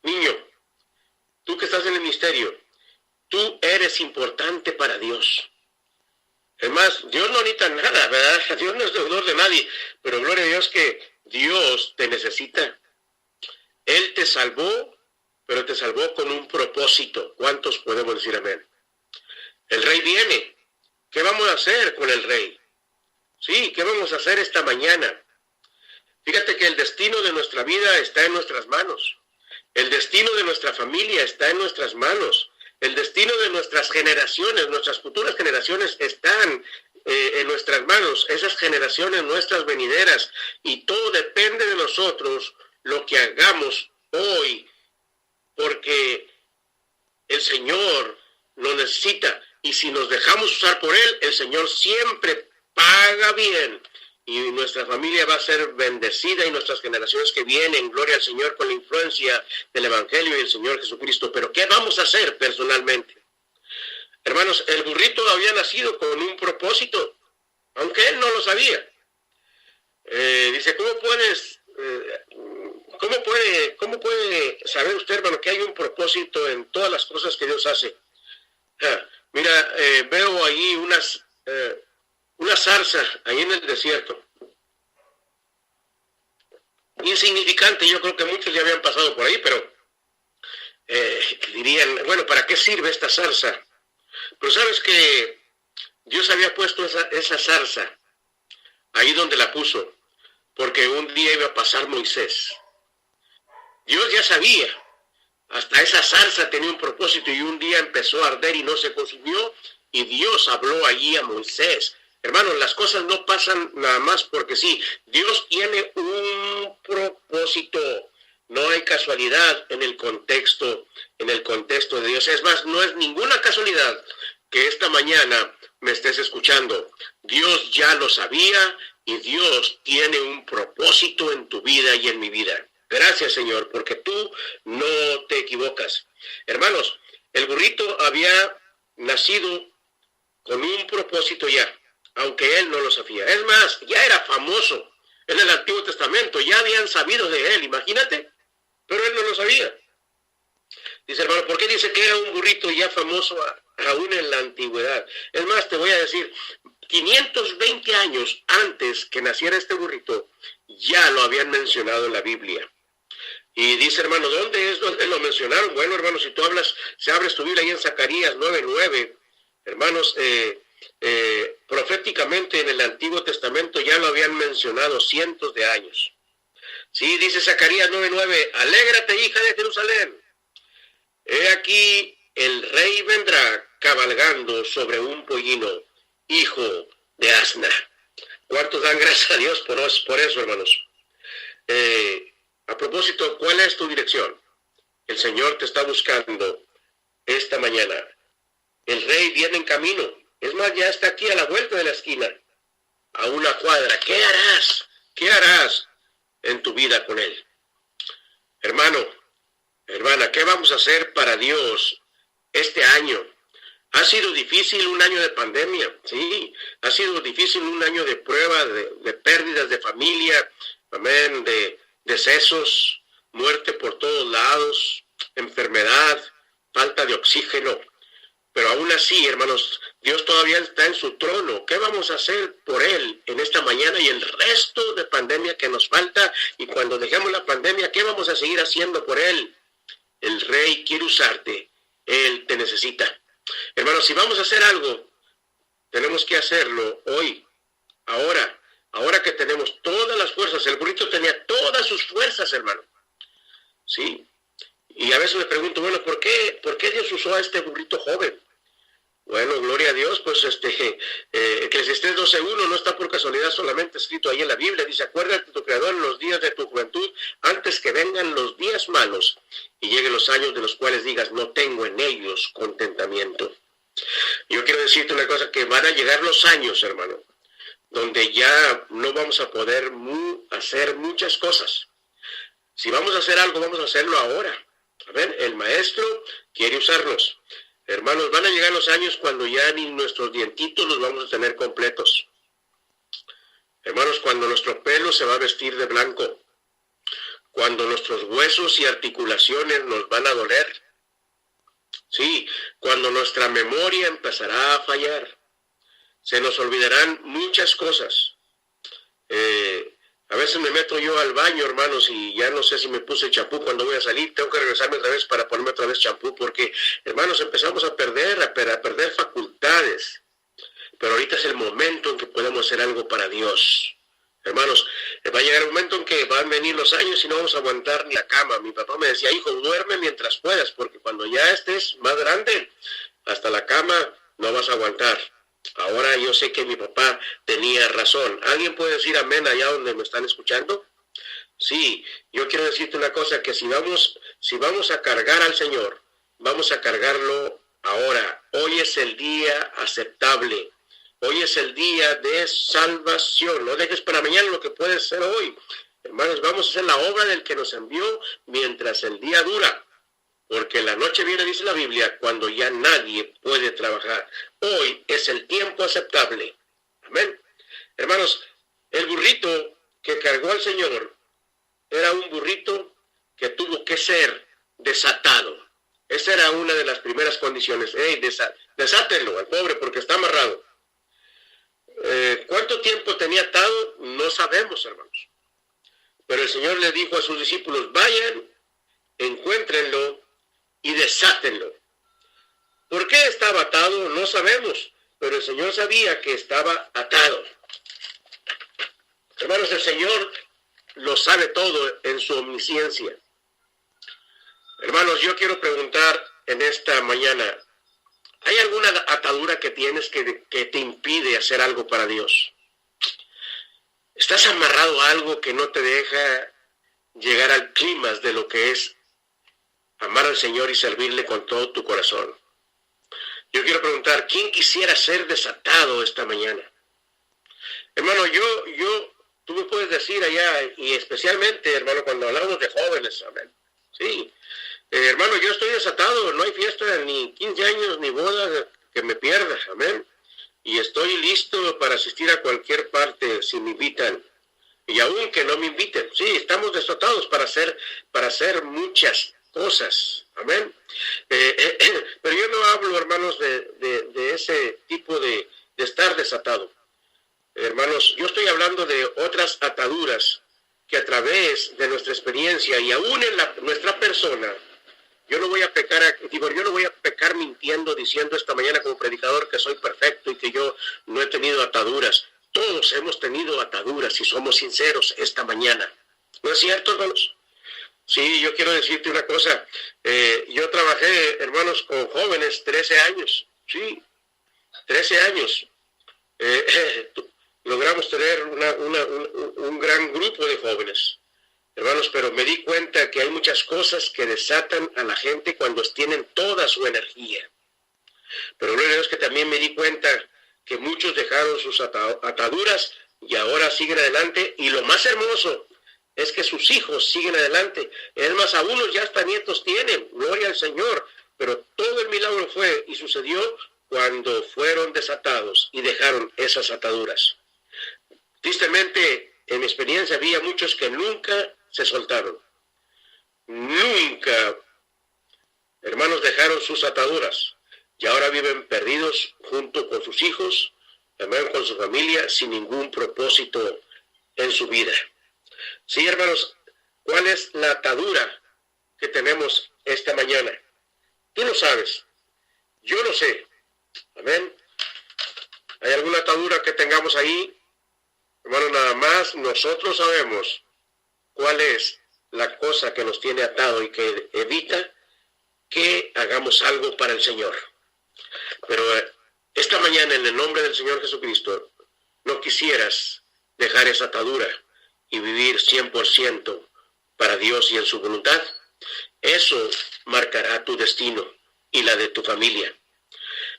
niño, tú que estás en el ministerio, tú eres importante para Dios. Es más, Dios no necesita nada, ¿verdad? Dios no es deudor de nadie, pero gloria a Dios que Dios te necesita. Él te salvó, pero te salvó con un propósito. ¿Cuántos podemos decir amén? El Rey viene. ¿Qué vamos a hacer con el Rey? Sí, ¿qué vamos a hacer esta mañana? Fíjate que el destino de nuestra vida está en nuestras manos. El destino de nuestra familia está en nuestras manos. El destino de nuestras generaciones, nuestras futuras generaciones están en nuestras manos. Esas generaciones nuestras venideras. Y todo depende de nosotros, lo que hagamos hoy, porque el Señor lo necesita, y si nos dejamos usar por Él, el Señor siempre paga bien, y nuestra familia va a ser bendecida, y nuestras generaciones que vienen, gloria al Señor, con la influencia del Evangelio y el Señor Jesucristo. Pero ¿qué vamos a hacer personalmente? Hermanos, el burrito había nacido con un propósito, aunque él no lo sabía. Dice, ¿Cómo puede saber usted, hermano, que hay un propósito en todas las cosas que Dios hace? Mira, veo ahí una zarza ahí en el desierto. Insignificante, yo creo que muchos ya habían pasado por ahí, pero dirían, bueno, ¿para qué sirve esta zarza? Pero sabes que Dios había puesto esa zarza ahí donde la puso, porque un día iba a pasar Moisés. Dios ya sabía, hasta esa zarza tenía un propósito, y un día empezó a arder y no se consumió, y Dios habló allí a Moisés. Hermanos, las cosas no pasan nada más porque sí. Dios tiene un propósito. No hay casualidad en el contexto de Dios. Es más, no es ninguna casualidad que esta mañana me estés escuchando. Dios ya lo sabía, y Dios tiene un propósito en tu vida y en mi vida. Gracias, Señor, porque tú no te equivocas. Hermanos, el burrito había nacido con un propósito ya. aunque él no lo sabía. Es más, ya era famoso en el Antiguo Testamento, ya habían sabido de él, imagínate, pero él no lo sabía. Dice, hermano, ¿por qué dice que era un burrito ya famoso aún en la antigüedad? Es más, te voy a decir, 520 años antes que naciera este burrito, ya lo habían mencionado en la Biblia. Y dice, hermano, ¿dónde es donde lo mencionaron? Bueno, hermano, si tú abres tu Biblia ahí en Zacarías 9:9, hermanos, proféticamente en el Antiguo Testamento ya lo habían mencionado cientos de años. Sí, dice Zacarías 9:9, alégrate, hija de Jerusalén. He aquí, el rey vendrá cabalgando sobre un pollino, hijo de asna. ¿Cuántos dan gracias a Dios por eso, hermanos? A propósito, ¿cuál es tu dirección? El Señor te está buscando esta mañana. El rey viene en camino. Es más, ya está aquí a la vuelta de la esquina, a una cuadra. ¿Qué harás? ¿Qué harás en tu vida con él? Hermano, hermana, ¿qué vamos a hacer para Dios este año? Ha sido difícil un año de pandemia, sí. Ha sido difícil un año de prueba, de pérdidas de familia, amén, de decesos, muerte por todos lados, enfermedad, falta de oxígeno. Pero aún así, hermanos, Dios todavía está en su trono. ¿Qué vamos a hacer por Él en esta mañana y el resto de pandemia que nos falta? Y cuando dejemos la pandemia, ¿qué vamos a seguir haciendo por Él? El Rey quiere usarte. Él te necesita. Hermanos, si vamos a hacer algo, tenemos que hacerlo hoy, ahora que tenemos todas las fuerzas. El burrito tenía todas sus fuerzas, hermano. Sí. Y a veces me pregunto, bueno, ¿por qué Dios usó a este burrito joven? Bueno, gloria a Dios, pues Eclesiastés 12:1 no está por casualidad solamente escrito ahí en la Biblia. Dice, acuérdate de tu Creador en los días de tu juventud, antes que vengan los días malos y lleguen los años de los cuales digas, no tengo en ellos contentamiento. Yo quiero decirte una cosa, que van a llegar los años, hermano, donde ya no vamos a poder hacer muchas cosas. Si vamos a hacer algo, vamos a hacerlo ahora. A ver, el maestro quiere usarnos. Hermanos, van a llegar los años cuando ya ni nuestros dientitos los vamos a tener completos. Hermanos, cuando nuestro pelo se va a vestir de blanco. Cuando nuestros huesos y articulaciones nos van a doler. Sí, cuando nuestra memoria empezará a fallar. Se nos olvidarán muchas cosas. A veces me meto yo al baño, hermanos, y ya no sé si me puse champú cuando voy a salir. Tengo que regresarme otra vez para ponerme otra vez champú, porque, hermanos, empezamos a perder facultades. Pero ahorita es el momento en que podemos hacer algo para Dios. Hermanos, va a llegar un momento en que van a venir los años y no vamos a aguantar ni la cama. Mi papá me decía, hijo, duerme mientras puedas, porque cuando ya estés más grande, hasta la cama no vas a aguantar. Ahora yo sé que mi papá tenía razón. ¿Alguien puede decir amén allá donde me están escuchando? Sí, yo quiero decirte una cosa, que si vamos a cargar al Señor, vamos a cargarlo ahora. Hoy es el día aceptable. Hoy es el día de salvación. No dejes para mañana lo que puede ser hoy. Hermanos, vamos a hacer la obra del que nos envió mientras el día dura. Porque la noche viene, dice la Biblia, cuando ya nadie puede trabajar. Hoy es el tiempo aceptable. Amén. Hermanos, el burrito que cargó al Señor era un burrito que tuvo que ser desatado. Esa era una de las primeras condiciones. Desátenlo al pobre porque está amarrado. ¿Cuánto tiempo tenía atado? No sabemos, hermanos. Pero el Señor le dijo a sus discípulos, vayan, encuéntrenlo y desátenlo. ¿Por qué estaba atado? No sabemos, pero el Señor sabía que estaba atado. Hermanos, el Señor lo sabe todo en su omnisciencia. Hermanos, yo quiero preguntar en esta mañana, ¿hay alguna atadura que tienes que te impide hacer algo para Dios? ¿Estás amarrado a algo que no te deja llegar al clímax de lo que es amar al Señor y servirle con todo tu corazón? Yo quiero preguntar, ¿quién quisiera ser desatado esta mañana? Hermano, tú me puedes decir allá, y especialmente, hermano, cuando hablamos de jóvenes, amén. Sí, hermano, yo estoy desatado, no hay fiesta, ni 15 años, ni boda que me pierda, amén. y estoy listo para asistir a cualquier parte si me invitan. Y aun que no me inviten, sí, estamos desatados para hacer muchas cosas. Amén. Pero yo no hablo, hermanos, de ese tipo de estar desatado. Hermanos, yo estoy hablando de otras ataduras que a través de nuestra experiencia y aún en nuestra persona, yo no voy a pecar mintiendo, diciendo esta mañana como predicador que soy perfecto y que yo no he tenido ataduras. Todos hemos tenido ataduras, si somos sinceros, esta mañana. ¿No es cierto, hermanos? Sí, yo quiero decirte una cosa. Yo trabajé, hermanos, con jóvenes 13 años. Sí, 13 años. Logramos tener un gran grupo de jóvenes. Hermanos, pero me di cuenta que hay muchas cosas que desatan a la gente cuando tienen toda su energía. Pero gloria a Dios que también me di cuenta que muchos dejaron sus ataduras y ahora siguen adelante. Y lo más hermoso es que sus hijos siguen adelante. Es más, a unos ya hasta nietos tienen, gloria al Señor. Pero todo el milagro fue y sucedió cuando fueron desatados y dejaron esas ataduras. Tristemente, en mi experiencia, había muchos que nunca se soltaron. Nunca, hermanos, dejaron sus ataduras. Y ahora viven perdidos junto con sus hijos, también con su familia, sin ningún propósito en su vida. Sí, hermanos, ¿cuál es la atadura que tenemos esta mañana? Tú lo sabes, yo lo sé. Amén. ¿Hay alguna atadura que tengamos ahí? Hermano, nada más nosotros sabemos cuál es la cosa que nos tiene atado y que evita que hagamos algo para el Señor. Pero esta mañana, en el nombre del Señor Jesucristo, no quisieras dejar esa atadura y vivir 100% para Dios y en su voluntad. Eso marcará tu destino y la de tu familia.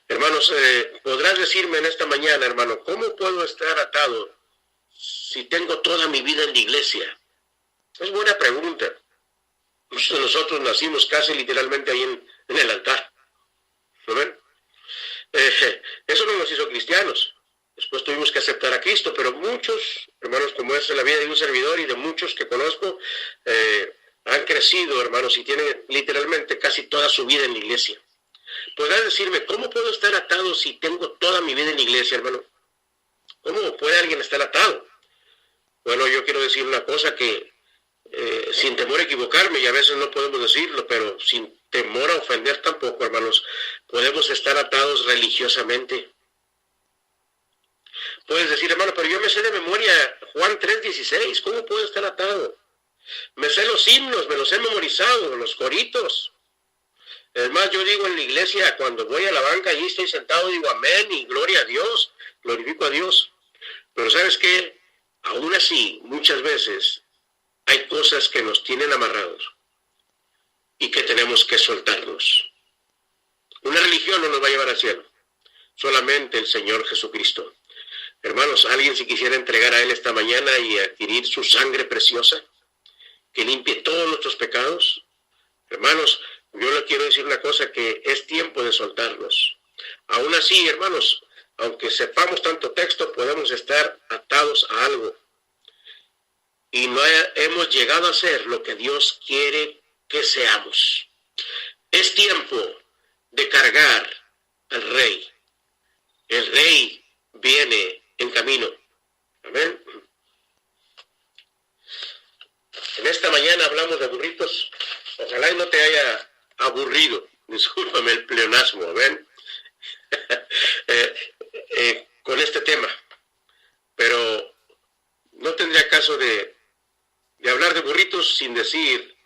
Hermanos, podrás decirme en esta mañana, hermano, ¿cómo puedo estar atado si tengo toda mi vida en la iglesia? Es buena pregunta. Muchos de nosotros nacimos casi literalmente ahí en el altar. ¿No ven? Eso no nos hizo cristianos. Después tuvimos que aceptar a Cristo, pero muchos, hermanos, como es la vida de un servidor y de muchos que conozco, han crecido, hermanos, y tienen literalmente casi toda su vida en la iglesia. Podrás decirme, ¿cómo puedo estar atado si tengo toda mi vida en la iglesia, hermano? ¿Cómo puede alguien estar atado? Bueno, yo quiero decir una cosa que, sin temor a equivocarme, y a veces no podemos decirlo, pero sin temor a ofender tampoco, hermanos, podemos estar atados religiosamente. Puedes decir, hermano, pero yo me sé de memoria Juan 3:16, ¿cómo puedo estar atado? Me sé los himnos, me los he memorizado, los coritos. Es más, yo digo en la iglesia, cuando voy a la banca, allí estoy sentado, digo amén y gloria a Dios, glorifico a Dios. Pero ¿sabes qué? Aún así, muchas veces hay cosas que nos tienen amarrados y que tenemos que soltarnos. Una religión no nos va a llevar al cielo, solamente el Señor Jesucristo. Hermanos, alguien si quisiera entregar a Él esta mañana y adquirir su sangre preciosa, que limpie todos nuestros pecados. Hermanos, yo le quiero decir una cosa, que es tiempo de soltarnos. Aún así, hermanos, aunque sepamos tanto texto, podemos estar atados a algo. Y no hemos llegado a ser lo que Dios quiere que seamos. Es tiempo de cargar al Rey. El Rey viene en camino. Amén. En esta mañana hablamos de burritos. Ojalá y no te haya aburrido. Discúlpame el pleonasmo, amén. Con este tema. Pero no tendría caso de hablar de burritos sin decir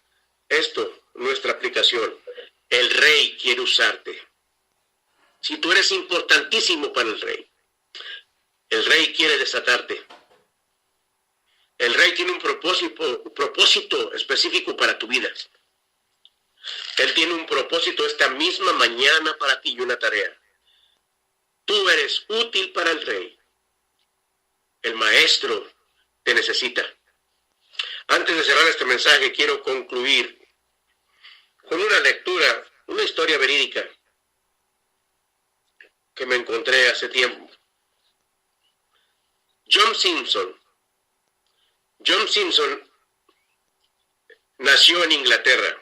esto, nuestra aplicación. El Rey quiere usarte. Si tú eres importantísimo para el Rey quiere desatarte. El Rey tiene un propósito específico para tu vida. Él tiene un propósito esta misma mañana para ti y una tarea. Tú eres útil para el Rey. El Maestro te necesita. Antes de cerrar este mensaje, quiero concluir con una lectura, una historia verídica que me encontré hace tiempo. John Simpson. John Simpson nació en Inglaterra.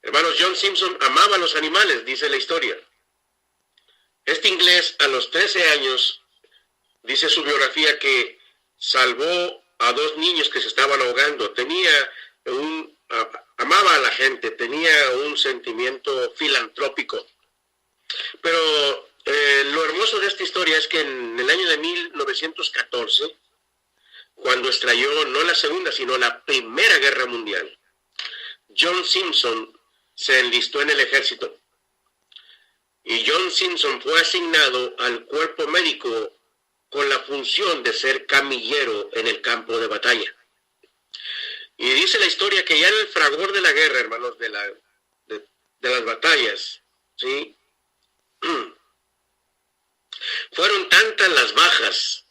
Hermanos, John Simpson amaba a los animales, dice la historia. Este inglés a los 13 años, dice su biografía, que salvó a 2 niños que se estaban ahogando. Amaba a la gente, tenía un sentimiento filantrópico. Pero lo hermoso de esta historia es que en el año de 1914, cuando estalló no la Segunda, sino la Primera Guerra Mundial, John Simpson se enlistó en el ejército. Y John Simpson fue asignado al cuerpo médico con la función de ser camillero en el campo de batalla. Y dice la historia que ya en el fragor de la guerra, hermanos, de las batallas, ¿sí? Fueron tantas las bajas,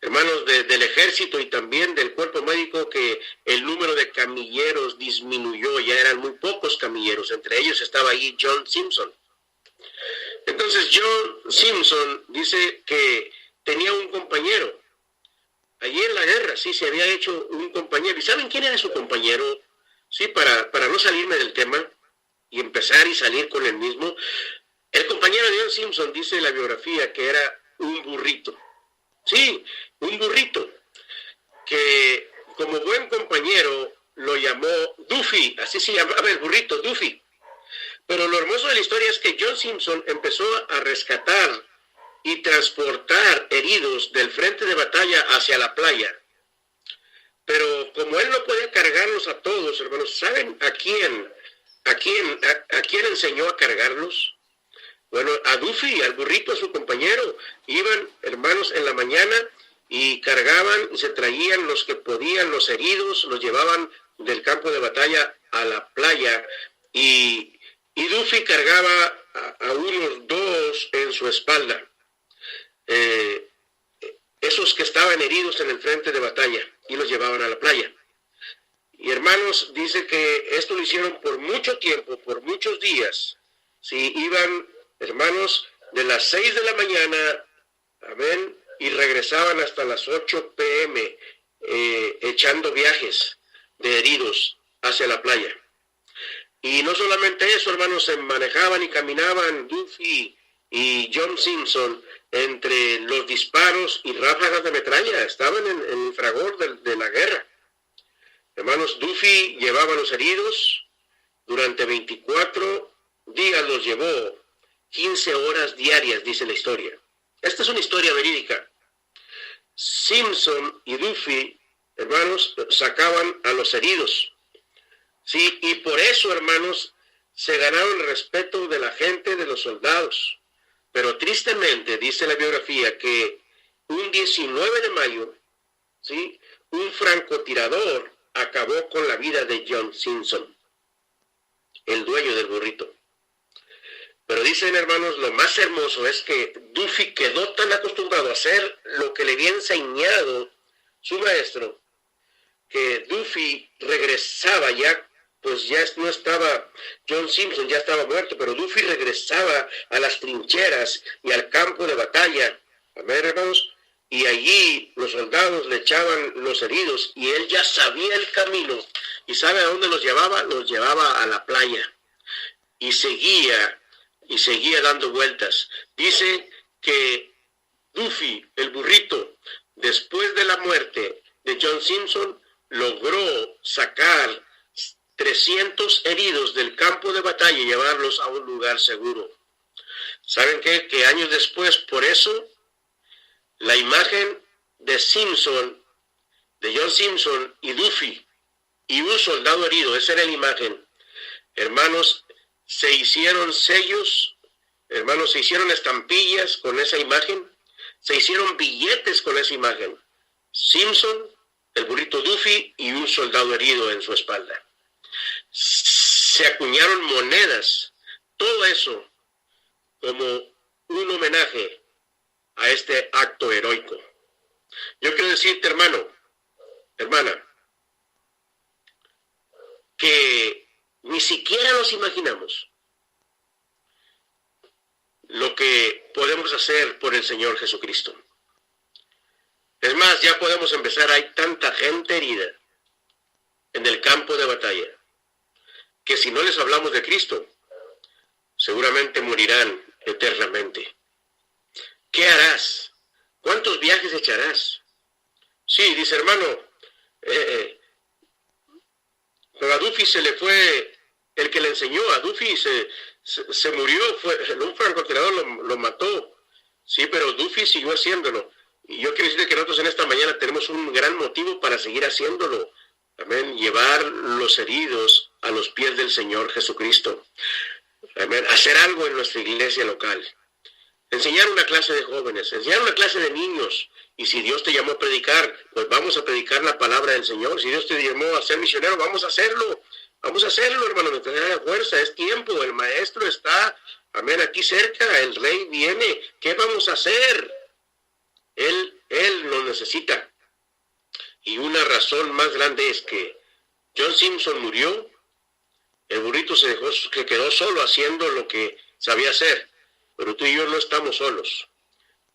hermanos, del ejército y también del cuerpo médico, que el número de camilleros disminuyó. Ya eran muy pocos camilleros, entre ellos estaba ahí John Simpson. Entonces John Simpson dice que tenía un compañero allí en la guerra, sí, se había hecho un compañero. ¿Y saben quién era su compañero? Sí, para no salirme del tema y empezar y salir con el mismo. El compañero de John Simpson, dice la biografía, que era un burrito. Sí, un burrito, que como buen compañero lo llamó Duffy, así se llamaba el burrito, Duffy. Pero lo hermoso de la historia es que John Simpson empezó a rescatar y transportar heridos del frente de batalla hacia la playa. Pero como él no podía cargarlos a todos, hermanos, ¿saben a quién enseñó a cargarlos? Bueno, a Duffy, al burrito, a su compañero. Iban, hermanos, en la mañana y cargaban y se traían los que podían, los heridos, los llevaban del campo de batalla a la playa. Y Duffy cargaba a unos 2 en su espalda. Esos que estaban heridos en el frente de batalla, y los llevaban a la playa. Y hermanos, dice que esto lo hicieron por mucho tiempo, por muchos días. Sí, iban, hermanos, de las 6 de la mañana, amén, y regresaban hasta las 8 p.m., echando viajes de heridos hacia la playa. Y no solamente eso, hermanos, se manejaban y caminaban Duffy y John Simpson entre los disparos y ráfagas de metralla. Estaban en el fragor de la guerra. Hermanos, Duffy llevaba a los heridos. Durante 24 días los llevó, 15 horas diarias, dice la historia. Esta es una historia verídica. Simpson y Duffy, hermanos, sacaban a los heridos. Sí, y por eso, hermanos, se ganaron el respeto de la gente, de los soldados. Pero tristemente, dice la biografía, que un 19 de mayo, ¿sí?, un francotirador acabó con la vida de John Simpson, el dueño del burrito. Pero dicen, hermanos, lo más hermoso es que Duffy quedó tan acostumbrado a hacer lo que le había enseñado su maestro, que Duffy regresaba ya, pues ya no estaba, John Simpson ya estaba muerto, pero Duffy regresaba a las trincheras y al campo de batalla, amén, hermanos, y allí los soldados le echaban los heridos y él ya sabía el camino. ¿Y sabe a dónde los llevaba? Los llevaba a la playa y seguía dando vueltas. Dice que Duffy, el burrito, después de la muerte de John Simpson, logró sacar 300 heridos del campo de batalla y llevarlos a un lugar seguro. ¿Saben qué? Que años después, por eso, la imagen de Simpson, de John Simpson y Duffy, y un soldado herido, esa era la imagen. Hermanos, se hicieron sellos, hermanos, se hicieron estampillas con esa imagen, se hicieron billetes con esa imagen. Simpson, el burrito Duffy y un soldado herido en su espalda. Se acuñaron monedas, todo eso como un homenaje a este acto heroico. Yo quiero decirte, hermano, hermana, que ni siquiera nos imaginamos lo que podemos hacer por el Señor Jesucristo. Es más, ya podemos empezar, hay tanta gente herida en el campo de batalla, que si no les hablamos de Cristo, seguramente morirán eternamente. ¿Qué harás? ¿Cuántos viajes echarás? Sí, dice hermano, pero a Duffy se le fue el que le enseñó, a Duffy se murió, un francotirador lo mató, sí, pero Duffy siguió haciéndolo. Y yo quiero decirle que nosotros en esta mañana tenemos un gran motivo para seguir haciéndolo. Amén. Llevar los heridos a los pies del Señor Jesucristo. Amén. Hacer algo en nuestra iglesia local. Enseñar una clase de jóvenes, enseñar una clase de niños. Y si Dios te llamó a predicar, pues vamos a predicar la palabra del Señor. Si Dios te llamó a ser misionero, vamos a hacerlo. Vamos a hacerlo, hermano. Mientras haya fuerza, es tiempo. El maestro está, amén, aquí cerca. El rey viene. ¿Qué vamos a hacer? Él nos necesita. Y una razón más grande es que John Simpson murió, el burrito que quedó solo haciendo lo que sabía hacer, pero tú y yo no estamos solos.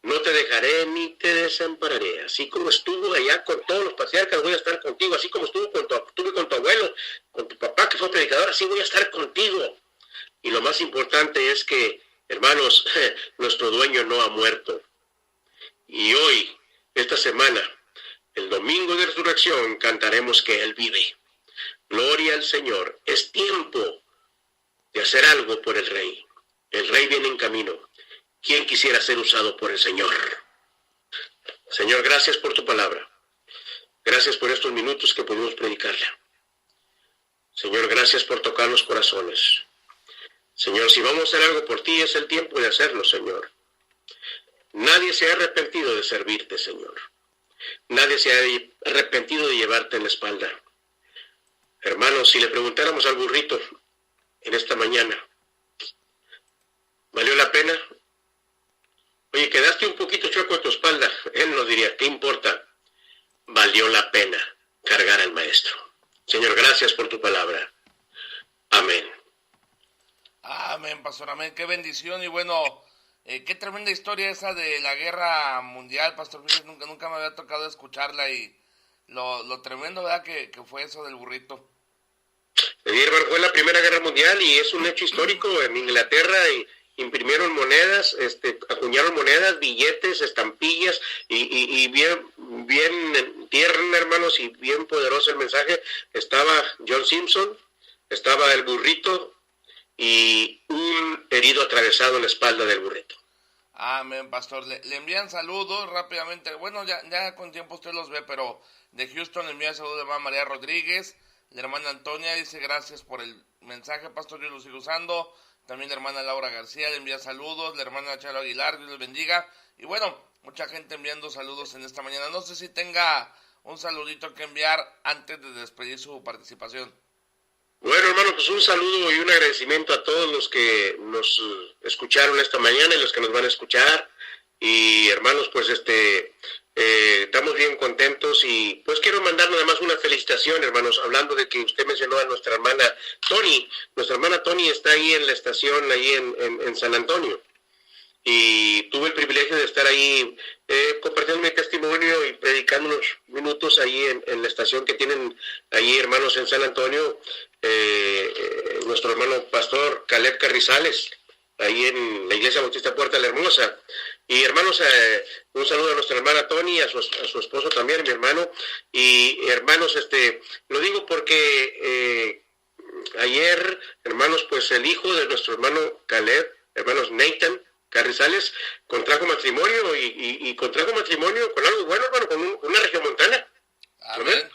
No te dejaré ni te desampararé. Así como estuvo allá con todos los patriarcas, voy a estar contigo. Así como estuve con tu abuelo, con tu papá que fue predicador, así voy a estar contigo. Y lo más importante es que, hermanos, nuestro dueño no ha muerto. Y hoy, esta semana, el domingo de resurrección, cantaremos que Él vive. Gloria al Señor. Es tiempo de hacer algo por el Rey. El Rey viene en camino. ¿Quién quisiera ser usado por el Señor? Señor, gracias por tu palabra. Gracias por estos minutos que pudimos predicarla. Señor, gracias por tocar los corazones. Señor, si vamos a hacer algo por ti, es el tiempo de hacerlo, Señor. Nadie se ha arrepentido de servirte, Señor. Nadie se ha arrepentido de llevarte en la espalda. Hermanos, si le preguntáramos al burrito en esta mañana, ¿valió la pena? Oye, quedaste un poquito chueco en tu espalda. Él nos diría, ¿qué importa? Valió la pena cargar al maestro. Señor, gracias por tu palabra. Amén. Amén, pastor, amén. Qué bendición y bueno... qué tremenda historia esa de la guerra mundial, pastor. Nunca me había tocado escucharla y lo tremendo, ¿verdad? Que fue eso del burrito. Sí, hermano, fue la Primera Guerra Mundial y es un hecho histórico. En Inglaterra imprimieron monedas, acuñaron monedas, billetes, estampillas y bien tierna, hermanos, y bien poderoso el mensaje. Estaba John Simpson, estaba el burrito, y un herido atravesado en la espalda del burrito. Amén, pastor. Le envían saludos rápidamente. Bueno, ya con tiempo usted los ve, pero de Houston le envía saludos de hermana María Rodríguez. La hermana Antonia dice gracias por el mensaje, pastor, yo lo sigo usando. También la hermana Laura García le envía saludos. La hermana Chalo Aguilar, Dios les bendiga. Y bueno, mucha gente enviando saludos en esta mañana. No sé si tenga un saludito que enviar antes de despedir su participación. Bueno, hermano, pues un saludo y un agradecimiento a todos los que nos escucharon esta mañana y los que nos van a escuchar. Y hermanos, pues estamos bien contentos y pues quiero mandar nada más una felicitación, hermanos, hablando de que usted mencionó a nuestra hermana Tony. Nuestra hermana Tony está ahí en la estación, ahí en San Antonio. Y tuve el privilegio de estar ahí compartiendo mi testimonio y predicando unos minutos ahí en la estación que tienen ahí, hermanos, en San Antonio. Nuestro hermano pastor Caleb Carrizales, ahí en la Iglesia Bautista Puerta de la Hermosa. Y hermanos, un saludo a nuestra hermana Tony, a su esposo también, mi hermano. Y hermanos, lo digo porque ayer, hermanos, pues el hijo de nuestro hermano Caleb, hermanos Nathan Carrizales, contrajo matrimonio y contrajo matrimonio con algo bueno, hermano, con una regiomontana. Amén.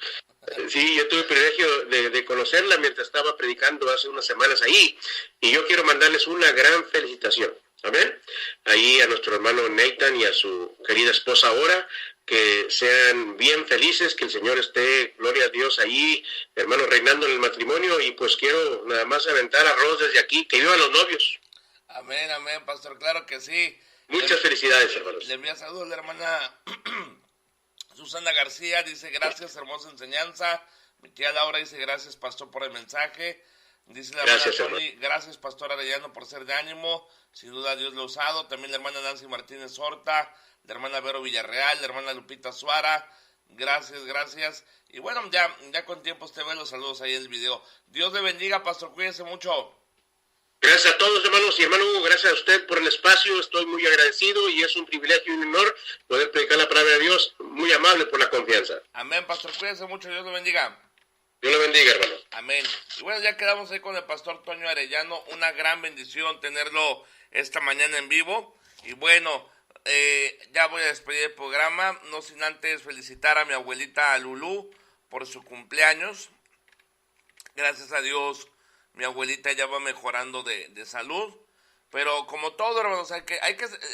Sí, yo tuve el privilegio de conocerla mientras estaba predicando hace unas semanas ahí, y yo quiero mandarles una gran felicitación, amén, ahí a nuestro hermano Nathan y a su querida esposa ahora, que sean bien felices, que el Señor esté, gloria a Dios, ahí, hermano, reinando en el matrimonio, y pues quiero nada más aventar arroz desde aquí, que vivan los novios. Amén, amén, pastor, claro que sí. Muchas felicidades, hermanos. Le envía saludos a la hermana Susana García, dice gracias, hermosa enseñanza. Mi tía Laura dice gracias, pastor, por el mensaje. Dice la Gracias, hermana Tony, hermano. gracias Pastor Arellano por ser de ánimo, sin duda Dios lo ha usado. También la hermana Nancy Martínez Horta, la hermana Vero Villarreal, la hermana Lupita Suara, gracias. Y bueno, ya con tiempo usted ve los saludos ahí en el video. Dios le bendiga, Pastor, cuídese mucho. Gracias a todos, hermanos, y hermano Hugo, gracias a usted por el espacio, estoy muy agradecido y es un privilegio y un honor poder predicar la palabra de Dios, muy amable por la confianza. Amén, Pastor, cuídese mucho, Dios lo bendiga. Dios lo bendiga, hermano. Amén. Y bueno, ya quedamos ahí con el Pastor Toño Arellano, una gran bendición tenerlo esta mañana en vivo. Y bueno, ya voy a despedir el programa, no sin antes felicitar a mi abuelita Lulú por su cumpleaños. Gracias a Dios, mi abuelita ya va mejorando de salud. Pero como todo, hermanos,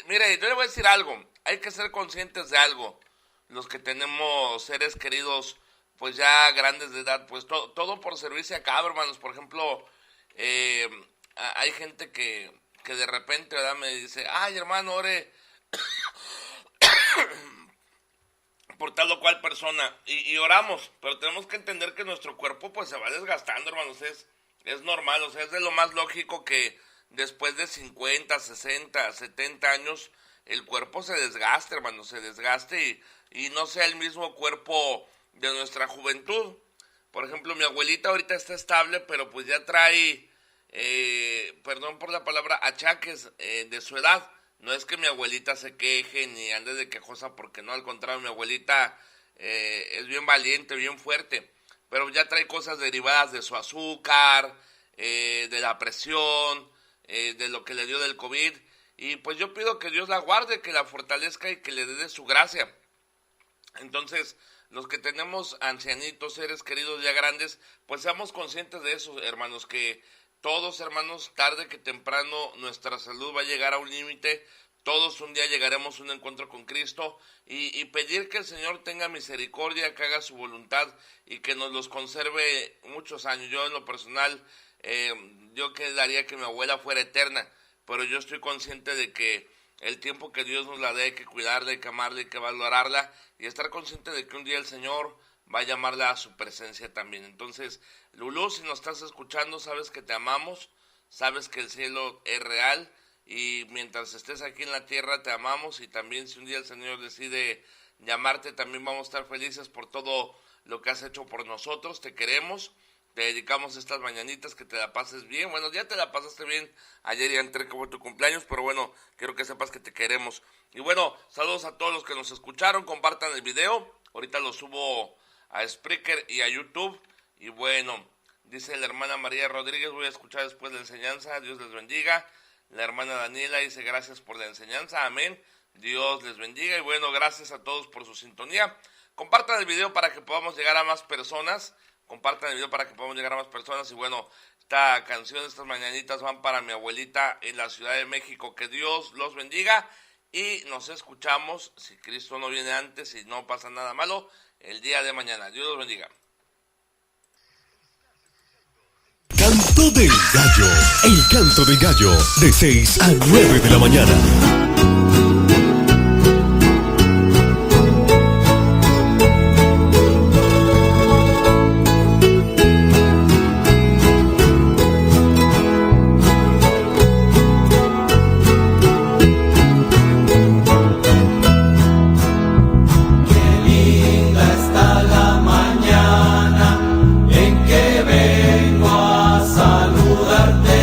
mire, yo le voy a decir algo, hay que ser conscientes de algo. Los que tenemos seres queridos, pues ya grandes de edad, pues todo por servirse acaba, hermanos. Por ejemplo, hay gente que de repente, ¿verdad?, me dice, ay, hermano, ore por tal o cual persona, y oramos, pero tenemos que entender que nuestro cuerpo pues se va desgastando, hermanos, es normal, o sea, es de lo más lógico que después de 50, 60, 70 años, el cuerpo se desgaste, hermanos, se desgaste y no sea el mismo cuerpo de nuestra juventud. Por ejemplo, mi abuelita ahorita está estable, pero pues ya trae, perdón por la palabra, achaques de su edad. No es que mi abuelita se queje ni ande de quejosa, porque no, al contrario, mi abuelita es bien valiente, bien fuerte, pero ya trae cosas derivadas de su azúcar, de la presión, de lo que le dio del COVID, y pues yo pido que Dios la guarde, que la fortalezca y que le dé de su gracia. Entonces, los que tenemos ancianitos, seres queridos ya grandes, pues seamos conscientes de eso, hermanos, que todos, hermanos, tarde que temprano nuestra salud va a llegar a un límite. Todos un día llegaremos a un encuentro con Cristo y pedir que el Señor tenga misericordia, que haga su voluntad y que nos los conserve muchos años. Yo en lo personal, yo quedaría que mi abuela fuera eterna, pero yo estoy consciente de que el tiempo que Dios nos la dé, hay que cuidarla, hay que amarla, hay que valorarla y estar consciente de que un día el Señor va a llamarla a su presencia también. Entonces, Lulú, si nos estás escuchando, sabes que te amamos, sabes que el cielo es real y mientras estés aquí en la tierra te amamos, y también si un día el Señor decide llamarte, también vamos a estar felices por todo lo que has hecho por nosotros. Te queremos, te dedicamos estas mañanitas, que te la pases bien. Bueno, ya te la pasaste bien ayer y antes, como tu cumpleaños, pero bueno, quiero que sepas que te queremos. Y bueno, saludos a todos los que nos escucharon, compartan el video, ahorita lo subo a Spreaker y a YouTube. Y bueno, dice la hermana María Rodríguez, voy a escuchar después la enseñanza, Dios les bendiga. La hermana Daniela dice, gracias por la enseñanza, amén, Dios les bendiga. Y bueno, gracias a todos por su sintonía. Compartan el video para que podamos llegar a más personas, y bueno, esta canción, estas mañanitas van para mi abuelita en la Ciudad de México. Que Dios los bendiga y nos escuchamos, si Cristo no viene antes y no pasa nada malo, el día de mañana. Dios los bendiga. Canto del Gallo, el canto del gallo, de 6 a 9 de la mañana. Saludarte,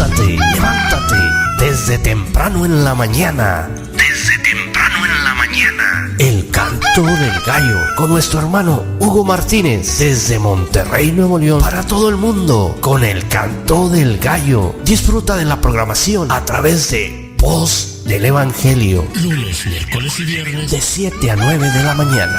levántate, levántate. Desde temprano en la mañana. Desde temprano en la mañana. El canto del gallo con nuestro hermano Hugo Martínez desde Monterrey, Nuevo León, para todo el mundo con el canto del gallo. Disfruta de la programación a través de Voz del Evangelio. Lunes, miércoles y viernes de 7 a 9 de la mañana.